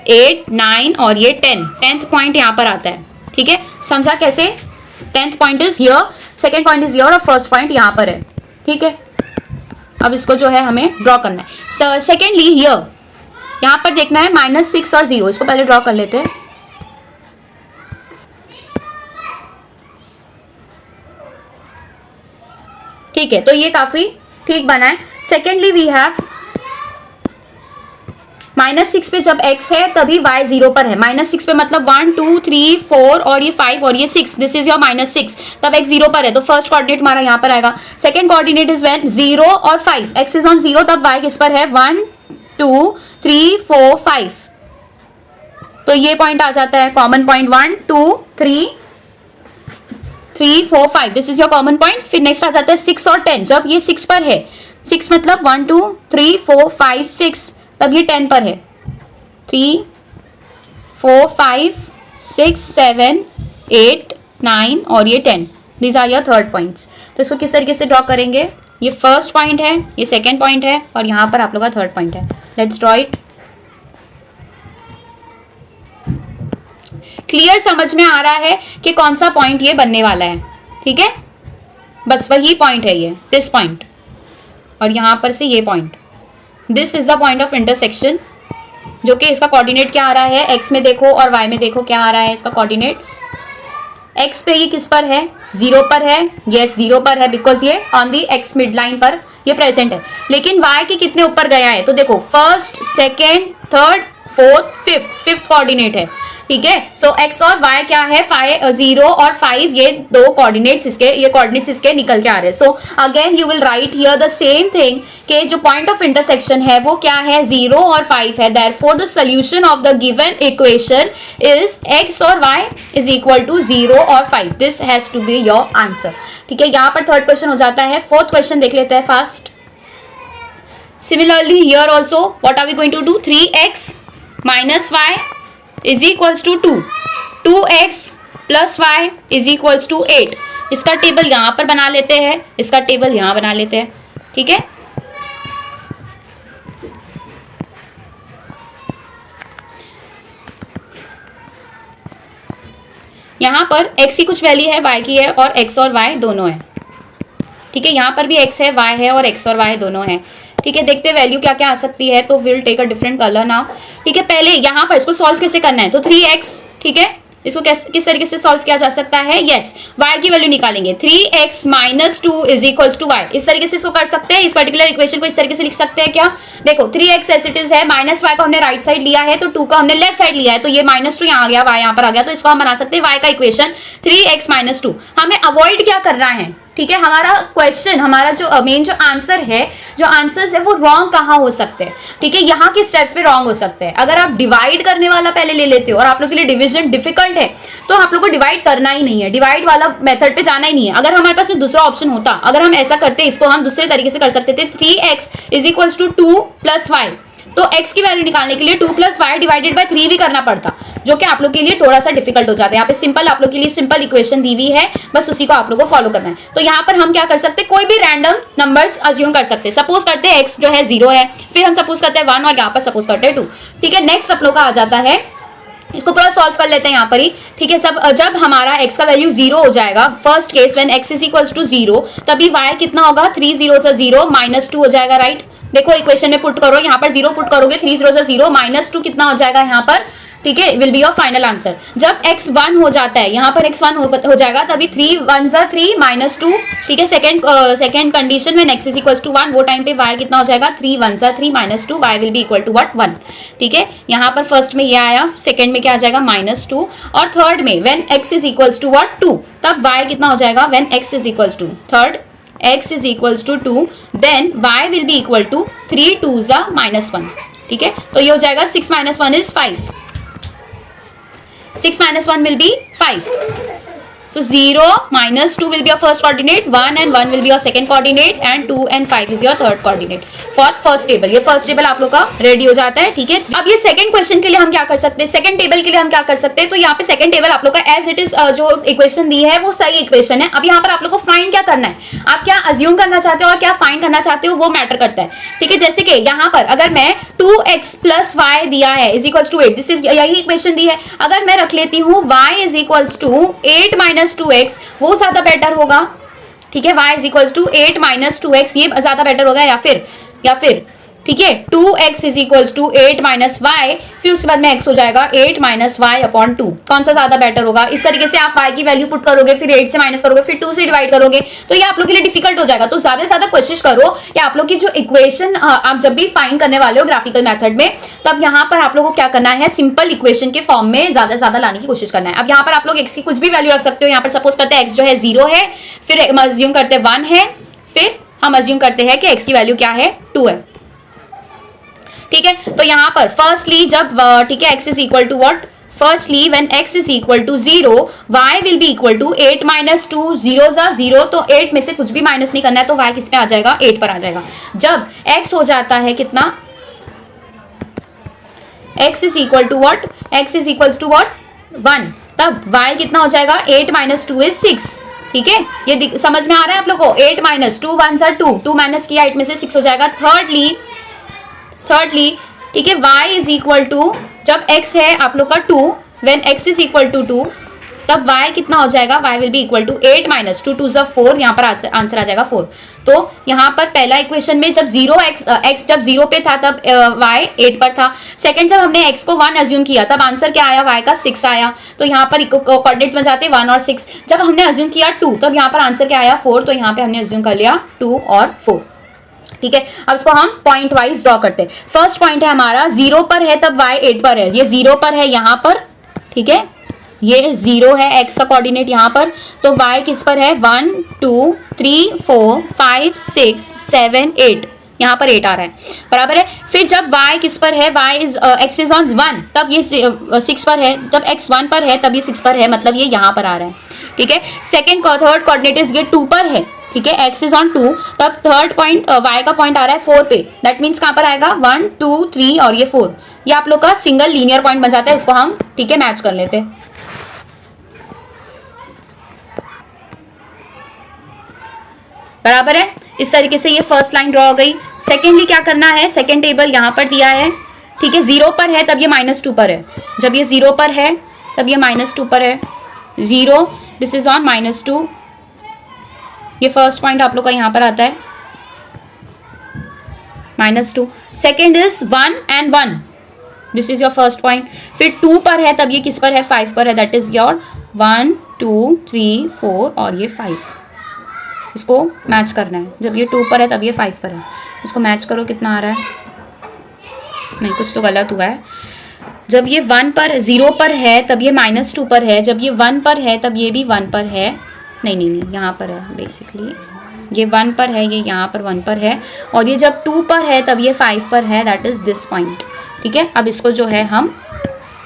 8 9 और ये 10th पॉइंट यहाँ पर आता है. ठीक है, समझा कैसे, 10th point is here, second point is here और फर्स्ट पॉइंट यहाँ पर है. ठीक है, अब इसको जो है हमें ड्रॉ करना है. सेकेंडली हियर यहाँ पर देखना है -6 और 0, इसको पहले ड्रॉ कर लेते हैं. ठीक है, तो ये काफी ठीक बना है. सेकेंडली वी हैव -6 पे जब x है तभी y 0 पर है, -6 पे मतलब 1 2 3 4 और ये 5 और ये 6, दिस इज योर -6, तब x 0 पर है, तो फर्स्ट कोऑर्डिनेट हमारा यहाँ पर आएगा. सेकंड कोऑर्डिनेट इज व्हेन 0 और 5, x इज ऑन 0, तब y किस पर है, 1 2 3 4 5, तो ये पॉइंट आ जाता है common point, 1 2 3 4 5, this is your common point. फिर नेक्स्ट आ जाता है 6 और 10, जब ये 6 पर है, 6 मतलब 1 2 3 4 5 6, तब ये 10 पर है, 3 4 5 6 7 8 9 और ये 10, these are your third points. तो इसको किस तरीके से ड्रॉ करेंगे, ये फर्स्ट पॉइंट है, ये सेकेंड पॉइंट है और यहाँ पर आप लोग का थर्ड पॉइंट है. Let's draw it. क्लियर समझ में आ रहा है कि कौन सा पॉइंट ये बनने वाला है. ठीक है, बस वही पॉइंट है ये, दिस पॉइंट, और यहाँ पर से ये point, this is the point of intersection, जो कि इसका कोऑर्डिनेट क्या आ रहा है, x में देखो और y में देखो क्या आ रहा है इसका कोऑर्डिनेट. x पे ये किस पर है, 0 पर है, यस 0 पर है, बिकॉज ये on the x mid line पर ये प्रेजेंट है. लेकिन y के कितने ऊपर गया है, तो देखो first second third fourth fifth coordinate है. ठीक है। सो x और y क्या है, 0 और 5, ये दो कोऑर्डिनेट्स इसके, ये कोऑर्डिनेट्स इसके निकल के आ रहे हैं। So again you will write here the same thing कि जो पॉइंट ऑफ इंटरसेक्शन है वो क्या है, 0 और 5 है। Therefore the solution of the given equation is x और y इज इक्वल टू 0 और 5। This has to be your answer, ठीक है। यहाँ पर थर्ड क्वेश्चन हो जाता है। फोर्थ क्वेश्चन देख लेते हैं fast. Similarly here also what are we going to do, 3x minus y is equals to 2, 2x plus y is equals to 8। इसका टेबल यहाँ पर बना लेते हैं, इसका टेबल यहाँ बना लेते हैं, ठीक है। यहाँ पर x की कुछ वैल्यू है, y की है, और x और y दोनों है, ठीक है। यहाँ पर भी x है, y है, और x और y दोनों है, ठीक है। देखते हैं वैल्यू क्या क्या आ सकती है। तो will take a different colour now, ठीक है। पहले यहाँ पर इसको सॉल्व कैसे करना है, तो 3x, ठीक है, इसको किस तरीके से सॉल्व किया जा सकता है, यस, y की वैल्यू निकालेंगे, 3x minus 2 is equals to y। इस तरीके से इसको कर सकते हैं, इस पर्टिकुलर इक्वेशन को इस तरीके से लिख सकते हैं क्या, देखो 3x एज इट इज है, माइनस y को हमने राइट साइड लिया है, तो 2 का हमने लेफ्ट साइड लिया है, तो ये माइनस 2 यहाँ आ गया, y यहाँ पर आ गया, तो इसको हम बना सकते हैं y का इक्वेशन 3x माइनस 2। हमें अवॉइड क्या करना है, ठीक है, हमारा क्वेश्चन, हमारा जो मेन जो आंसर है, जो आंसर्स है वो रॉन्ग कहाँ हो सकते हैं, ठीक है, यहाँ के स्टेप्स पे रॉन्ग हो सकते हैं। अगर आप डिवाइड करने वाला पहले ले लेते हो और आप लोग के लिए डिवीजन डिफिकल्ट है, तो आप लोग को डिवाइड करना ही नहीं है, डिवाइड वाला मेथड पे जाना ही नहीं है। अगर हमारे पास में दूसरा ऑप्शन होता, अगर हम ऐसा करते, इसको हम दूसरे तरीके से कर सकते थे, 3x is equals to 2 plus y, तो x की वैल्यू निकालने के लिए 2 प्लस वाई डिवाइडेड बाय 3 भी करना पड़ता, जो कि आप लोग के लिए थोड़ा सा डिफिकल्ट हो जाता है। यहाँ पे सिंपल आप लोग के लिए सिंपल इक्वेशन दी हुई है, बस उसी को आप लोग को फॉलो करना है। तो यहाँ पर हम क्या कर सकते हैं, कोई भी रैंडम नंबर्स अज्यूम कर सकते हैं। सपोज करते हैं x जो है 0 है, फिर हम सपोज करते हैं 1 और यहाँ पर सपोज करते हैं 2, ठीक है। नेक्स्ट आप लोग का आ जाता है, इसको पूरा सॉल्व कर लेते हैं यहाँ पर ही, ठीक है। सब जब हमारा x का वैल्यू 0 हो जाएगा, first case when x is equals to 0, तभी y कितना होगा, 3 0 से 0 माइनस 2 हो जाएगा, राइट। देखो इक्वेशन में पुट करो, यहाँ पर 0 पुट करोगे, 3 0 से 0 माइनस 2 कितना हो जाएगा यहाँ पर, ठीक है, will be your final answer. जब x 1 हो जाता है, यहाँ पर x 1 हो जाएगा, तभी 3 1 जा 3 माइनस 2, ठीक है। सेकंड कंडीशन में x इज इक्वल टू 1, वो टाइम पे y कितना हो जाएगा, 3 1 जा 3 minus 2, y will be equal to what 1, ठीक है। यहाँ पर फर्स्ट में ये आया, सेकंड में क्या आ जाएगा, माइनस 2, और थर्ड में when x is equals to what 2, तब y कितना हो जाएगा, when x is equals to third x is equals to 2, then y will be equal to 3 2s are minus 1, ठीक है। तो ये हो जाएगा 6 minus 1 is 5, 6 minus 1 will be 5, so 0 minus 2 will be your first coordinate, 1 and 1 will be your second coordinate, and 2 and 5 is your third coordinate for first table। ये first table आप लोग का रेडी हो जाता है, ठीक है। अब ये सेकंड क्वेश्चन के लिए हम क्या कर सकते हैं, सेकंड टेबल के लिए हम क्या कर सकते हैं, तो यहाँ पे सेकंड टेबल आप लोग का एज इट इज जो इक्वेशन दी है वो सही इक्वेशन है। अब यहाँ पर आप लोग को फाइंड क्या करना है, आप क्या अज्यूम करना चाहते हो और क्या फाइंड करना चाहते हो वो मैटर करता है, ठीक है। जैसे कि यहाँ पर अगर मैं 2x प्लस वाई दिया है is equals to 8, this is यही इक्वेशन दी है, अगर मैं रख लेती हूँ y is equals to 8 minus 2x, वो ज्यादा बेटर होगा, ठीक है। y is equals to 8 minus 2x, ये ज्यादा बेटर होगा, या फिर ठीक है 2x is equals to 8 minus y, फिर उसके बाद में x हो जाएगा 8 माइनस वाई अपॉन 2, कौन सा ज्यादा बेटर होगा। इस तरीके से आप y की वैल्यू पुट करोगे, फिर 8 से माइनस करोगे, फिर 2 से डिवाइड करोगे, तो ये आप लोग के लिए डिफिकल्ट हो जाएगा। तो ज्यादा से ज्यादा कोशिश करो कि आप लोग की जो इक्वेशन आप जब भी फाइंड करने वाले हो ग्राफिकल मेथड में, तब यहाँ पर आप लोगों को क्या करना है, सिंपल इक्वेशन के फॉर्म में ज्यादा से ज्यादा लाने की कोशिश करना है। अब यहाँ पर आप लोग x की कुछ भी वैल्यू रख सकते हो, यहाँ पर सपोज करते हैं x जो है 0 है, फिर हम अज्यूम करते हैं 1 है, फिर हम अज्यूम करते हैं कि x की वैल्यू क्या है, 2 है, ठीक है। तो यहाँ पर फर्स्टली जब ठीक है x is equal to what, firstly when x is equal to 0 y will be equal to 8 minus 2, 0 जा 0, तो 8 में से कुछ भी माइनस नहीं करना है, तो y किस पे आ जाएगा, 8 पर आ जाएगा। जब x हो जाता है कितना, x is equal to what, x is equal to what 1, तब y कितना हो जाएगा, 8 माइनस 2 इज 6, ठीक है। ये समझ में आ रहा है आप लोग को, 8 माइनस 2 1 जा 2, 2 माइनस किया 8 में से 6 हो जाएगा। थर्डली ठीक है y इज इक्वल टू, जब x है आप लोग का 2, when x is equal to 2, तब y कितना हो जाएगा, y will be equal to 8 minus 2 2 4, यहाँ पर आंसर आ जाएगा 4। तो यहाँ पर पहला इक्वेशन में जब x जब 0 पे था तब y 8 पर था, सेकंड जब हमने x को 1 अज्यूम किया तब आंसर क्या आया, y का 6 आया। तो यहाँ पर कोऑर्डिनेट्स बन जाते 1 और 6। जब हमने अज्यूम किया 2 तब यहाँ पर आंसर क्या आया, 4, तो यहाँ पे हमने अज्यूम कर लिया 2 और 4, ठीक है। अब इसको हम पॉइंट वाइज ड्रॉ करते हैं। फर्स्ट पॉइंट है हमारा 0 पर है तब y 8 पर है, ये 0 पर है यहाँ पर, ठीक है, ये 0 है x का कोऑर्डिनेट यहाँ पर, तो y किस पर है 1 2 3 4 5 6 7 8, यहाँ पर 8 आ रहा है, बराबर है। फिर जब y किस पर है, y is x is on 1, तब ये 6 पर है, जब x 1 पर है तब ये 6 पर है, मतलब ये यहाँ पर आ रहा है, ठीक है। थर्ड कोऑर्डिनेट इज ये 2 पर है, ठीक है, x इज ऑन 2, तब थर्ड पॉइंट y का पॉइंट आ रहा है 4 पे, दैट मीन्स कहाँ पर आएगा 1 2 3 और ये 4, ये आप लोग का सिंगल लीनियर पॉइंट बन जाता है, इसको हम ठीक है मैच कर लेते हैं। बराबर है, इस तरीके से ये फर्स्ट लाइन ड्रॉ हो गई। सेकेंडली क्या करना है, सेकेंड टेबल यहाँ पर दिया है, ठीक है, 0 पर है तब ये -2 पर है, जब ये 0 पर है तब ये -2 पर है, 0 दिस इज ऑन -2, ये फर्स्ट पॉइंट आप लोग का यहाँ पर आता है -2। Second is 1 and 1, this is your first point. फिर 2 पर है तब ये किस पर है, 5 पर है, दैट इज योर 1 2 3 4 और ये 5, इसको मैच करना है। जब ये 2 पर है तब ये 5 पर है, इसको मैच करो, कितना आ रहा है, नहीं कुछ तो गलत हुआ है। जब ये 1 पर 0 पर है तब ये -2 पर है, जब ये 1 पर है तब ये भी 1 पर है, नहीं यहाँ पर है, बेसिकली ये 1 पर है, ये यहाँ पर 1 पर है, और ये जब 2 पर है तब ये 5 पर है, दैट इज दिस पॉइंट, ठीक है। अब इसको जो है हम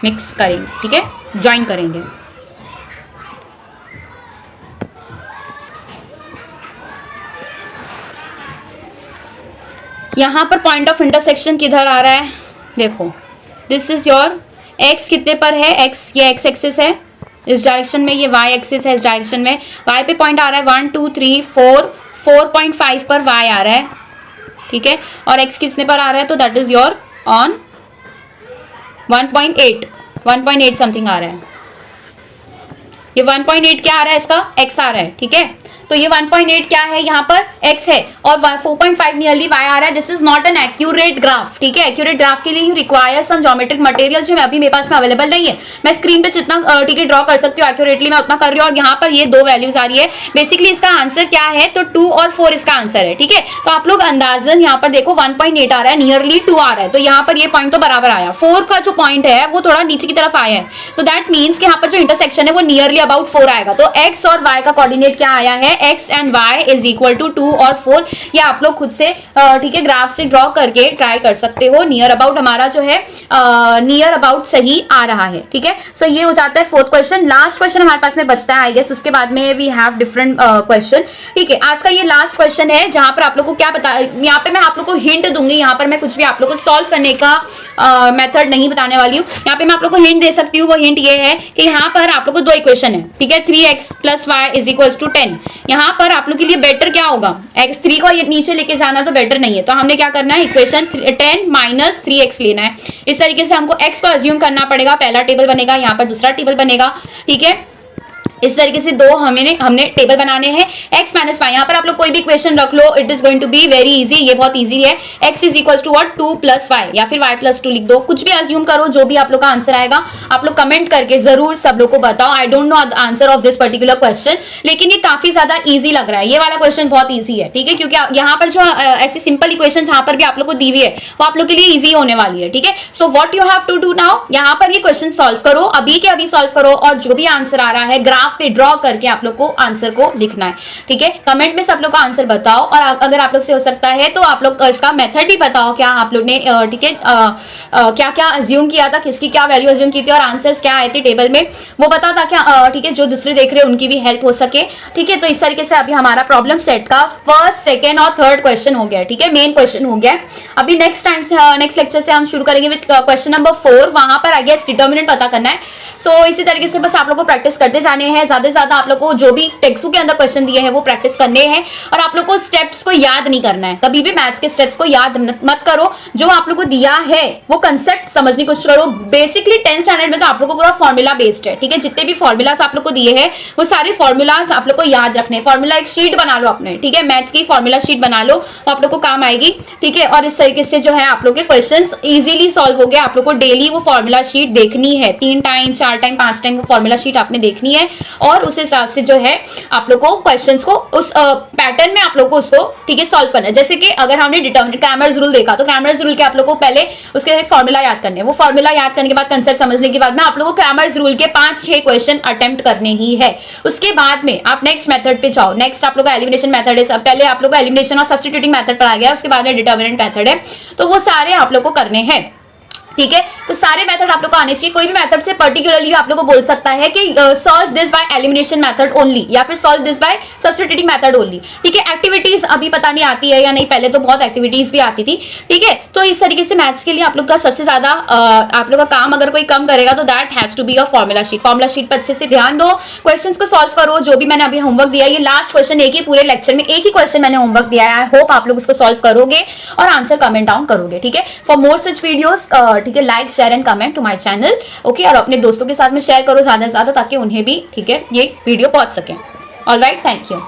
मिक्स करेंगे, ठीक है, ज्वाइन करेंगे। यहाँ पर पॉइंट ऑफ इंटरसेक्शन किधर आ रहा है, देखो दिस इज योर x कितने पर है, x ये x एक्सिस है इस डायरेक्शन में, ये y एक्सिस है इस डायरेक्शन में, y पे पॉइंट आ रहा है 1 2 3 4, 4.5 पर y आ रहा है, ठीक है, और x कितने पर आ रहा है, तो that is your on 1.8 something आ रहा है, ये 1.8 क्या आ रहा है, इसका x आ रहा है, ठीक है। तो ये 1.8 क्या है, यहाँ पर x है, और 4.5 नियरली y आ रहा है। This is not an accurate graph, ठीक है। एक्यूरेट ग्राफ के लिए you require some geometric material जो अभी मेरे पास में अवेलेबल नहीं है। मैं स्क्रीन पे जितना ठीक है ड्रॉ कर सकती हूँ एक्यूरेटली, मैं उतना कर रही हूँ, और यहाँ पर ये 2 वैल्यूज आ रही है। बेसिकली इसका आंसर क्या है, तो 2 और 4 इसका आंसर है, ठीक है। तो आप लोग अंदाजन यहाँ पर देखो 1.8 आ रहा है, नियरली 2 आ रहा है, तो यहाँ पर ये पॉइंट तो बराबर आया। 4 का जो पॉइंट है वो थोड़ा नीचे की तरफ आया है, तो दैट मीन्स कि यहाँ पर जो इंटरसेक्शन है वो नियरली अबाउट 4 आएगा। तो x और y का कोऑर्डिनेट क्या आया है, x and y is equal to 2 और 4। ये आप लोग खुद से ठीक है ग्राफ से ड्रॉ करके ट्राई कर सकते हो। नियर अबाउट हमारा जो है नियर अबाउट सही आ रहा है, ठीक है। सो ये हो जाता है फोर्थ क्वेश्चन। लास्ट क्वेश्चन हमारे पास में बचता है आई गेस, उसके बाद में वी हैव डिफरेंट क्वेश्चन, ठीक है। आज का ये लास्ट क्वेश्चन है जहां पर आप लोग को क्या पता, यहाँ पे मैं आप लोग को हिंट दूंगी, यहाँ पर मैं कुछ भी आप लोग को सॉल्व करने का मेथड नहीं बताने वाली हूँ। यहाँ पे मैं आप लोग को हिंट दे सकती हूँ, वो हिंट ये है कि यहाँ पर आप लोग को 2 इक्वेशन है, ठीक है। 3x + y = 10। यहाँ पर आप लोग के लिए बेटर क्या होगा, x3 को नीचे लेके जाना तो बेटर नहीं है, तो हमने क्या करना है, इक्वेशन 10 - 3x लेना है। इस तरीके से हमको x को अज्यूम करना पड़ेगा, पहला टेबल बनेगा, यहाँ पर दूसरा टेबल बनेगा, ठीक है। इस तरीके से 2 हमने टेबल बनाने हैं। x - y, यहाँ पर आप लोग कोई भी इक्वेशन रख लो, it is going to be very easy, ये बहुत इजी है। x is equal to what, 2 + y, या फिर y + 2 लिख दो, कुछ भी अज्यूम करो, जो भी आप लोग का आंसर आएगा आप लोग कमेंट करके जरूर सब लोग को बताओ। I don't know answer of this particular question, लेकिन ये काफी ज्यादा ईजी लग रहा है, ये वाला क्वेश्चन बहुत ईजी है, ठीक है, क्योंकि यहाँ पर जो ऐसी सिंपल इक्वेशन जहां पर भी आप लोग को दी हुई है वो आप लोग के लिए ईजी होने वाली है, ठीक है। So what you have to do now, यहाँ पर ये क्वेश्चन सॉल्व करो, अभी के अभी सॉल्व करो, और जो भी आंसर आ रहा है ग्राफ पे ड्रॉ करके आप लोग को आंसर को लिखना है, ठीक है। कमेंट में सब लोग का आंसर बताओ, और अगर आप लोग से हो सकता है तो आप लोग इसका मेथड भी बताओ, क्या आप लोग ने ठीक है क्या क्या अज्यूम किया था, किसकी क्या वैल्यू अज्यूम की थी, और आंसर्स क्या आए थे टेबल में, वो बताओ, ताकि ठीक है जो दूसरे देख रहे हैं उनकी भी हेल्प हो सके, ठीक है। तो इस तरीके से अभी हमारा प्रॉब्लम सेट का फर्स्ट, सेकेंड और थर्ड क्वेश्चन हो गया, ठीक है, मेन क्वेश्चन हो गया। अभी नेक्स्ट लेक्चर से हम शुरू करेंगे विद क्वेश्चन नंबर 4, वहां पर आई गेस डिटर्मिनेंट पता करना है। सो इसी तरीके से बस आप लोग को प्रैक्टिस करते जाने हैं, ज्यादा से ज्यादा आप लोग को जो भी टेक्स्ट बुक के अंदर क्वेश्चन दिए हैं वो प्रैक्टिस करने हैं, और आप लोग को स्टेप्स को याद नहीं करना है, कभी भी मैथ्स के स्टेप्स को याद मत करो, जो आप लोग को दिया है वो कंसेप्ट समझने की कोशिश करो। बेसिकली 10th स्टैंडर्ड में तो आप लोग को पूरा फॉर्मूला बेस्ड है, ठीक है, जितने भी फॉर्मूलाज आप लोग को दिए हैं वो सारे फॉर्मूलाज आप लोग को याद रखने, फॉर्मूला एक शीट बना लो अपने, ठीक है, मैथ्स की फॉर्मूला शीट बना लो, वो आप लोग को काम आएगी, ठीक है। और इस तरीके से जो है आप लोग के क्वेश्चंस इजीली सॉल्व हो गए। आप लोग को डेली वो फॉर्मूला शीट देखनी है, 3 टाइम 4 टाइम 5 टाइम वो फॉर्मूला शीट आपने देखनी है, और उस हिसाब से जो है आप लोग को क्वेश्चंस को उस पैटर्न में आप लोग को उसको ठीक है सॉल्व करना है। जैसे कि अगर हमने डिटर्मिनेंट क्रैमर्स रूल देखा तो क्रैमर्स रूल के आप लोग को पहले उसके एक फॉर्मूला याद करने हैं, वो फॉर्मूला याद करने के बाद कंसेप्ट समझने के बाद में आप लोगों को क्रैमर्स रूल के 5-6 क्वेश्चन अटेम्प्ट करने ही है। उसके बाद में आप नेक्स्ट मेथड पे जाओ। नेक्स्ट आप लोग का एलिमिनेशन मेथड है, पहले आप लोग को एलिमिनेशन और सब्स्टिट्यूटिंग मेथड पढ़ा गया है, उसके बाद में डिटर्मिनेंट मेथड है, तो वो सारे आप लोग को करने हैं। ठीक है, तो सारे मेथड आप लोग को आने चाहिए। कोई भी मेथड से पर्टिकुलरली आप लोग को बोल सकता है कि solve this by elimination method only या फिर solve this by substituting method only. ठीक है, एक्टिविटीज अभी पता नहीं आती है या नहीं, पहले तो बहुत एक्टिविटीज भी आती थी। ठीक है, तो इस तरीके से मैथ्स के लिए आप लोग का सबसे ज्यादा आप लोग का काम अगर कोई कम करेगा तो that has to be a formula sheet. Formula sheet पर अच्छे से ध्यान दो, क्वेश्चंस को सॉल्व करो। जो भी मैंने अभी होमवर्क दिया है, ये लास्ट क्वेश्चन एक ही पूरे लेक्चर में एक ही क्वेश्चन मैंने होमवर्क दिया है। आई होप आप लोग उसको सॉल्व करोगे और आंसर कमेंट डाउन करोगे। ठीक है, फॉर मोर सच वीडियोस ठीक है like share and comment to my channel. Okay, और अपने दोस्तों के साथ में शेयर करो ज्यादा से ज्यादा ताकि उन्हें भी ठीक है ये वीडियो पहुंच सके। Alright, thank you.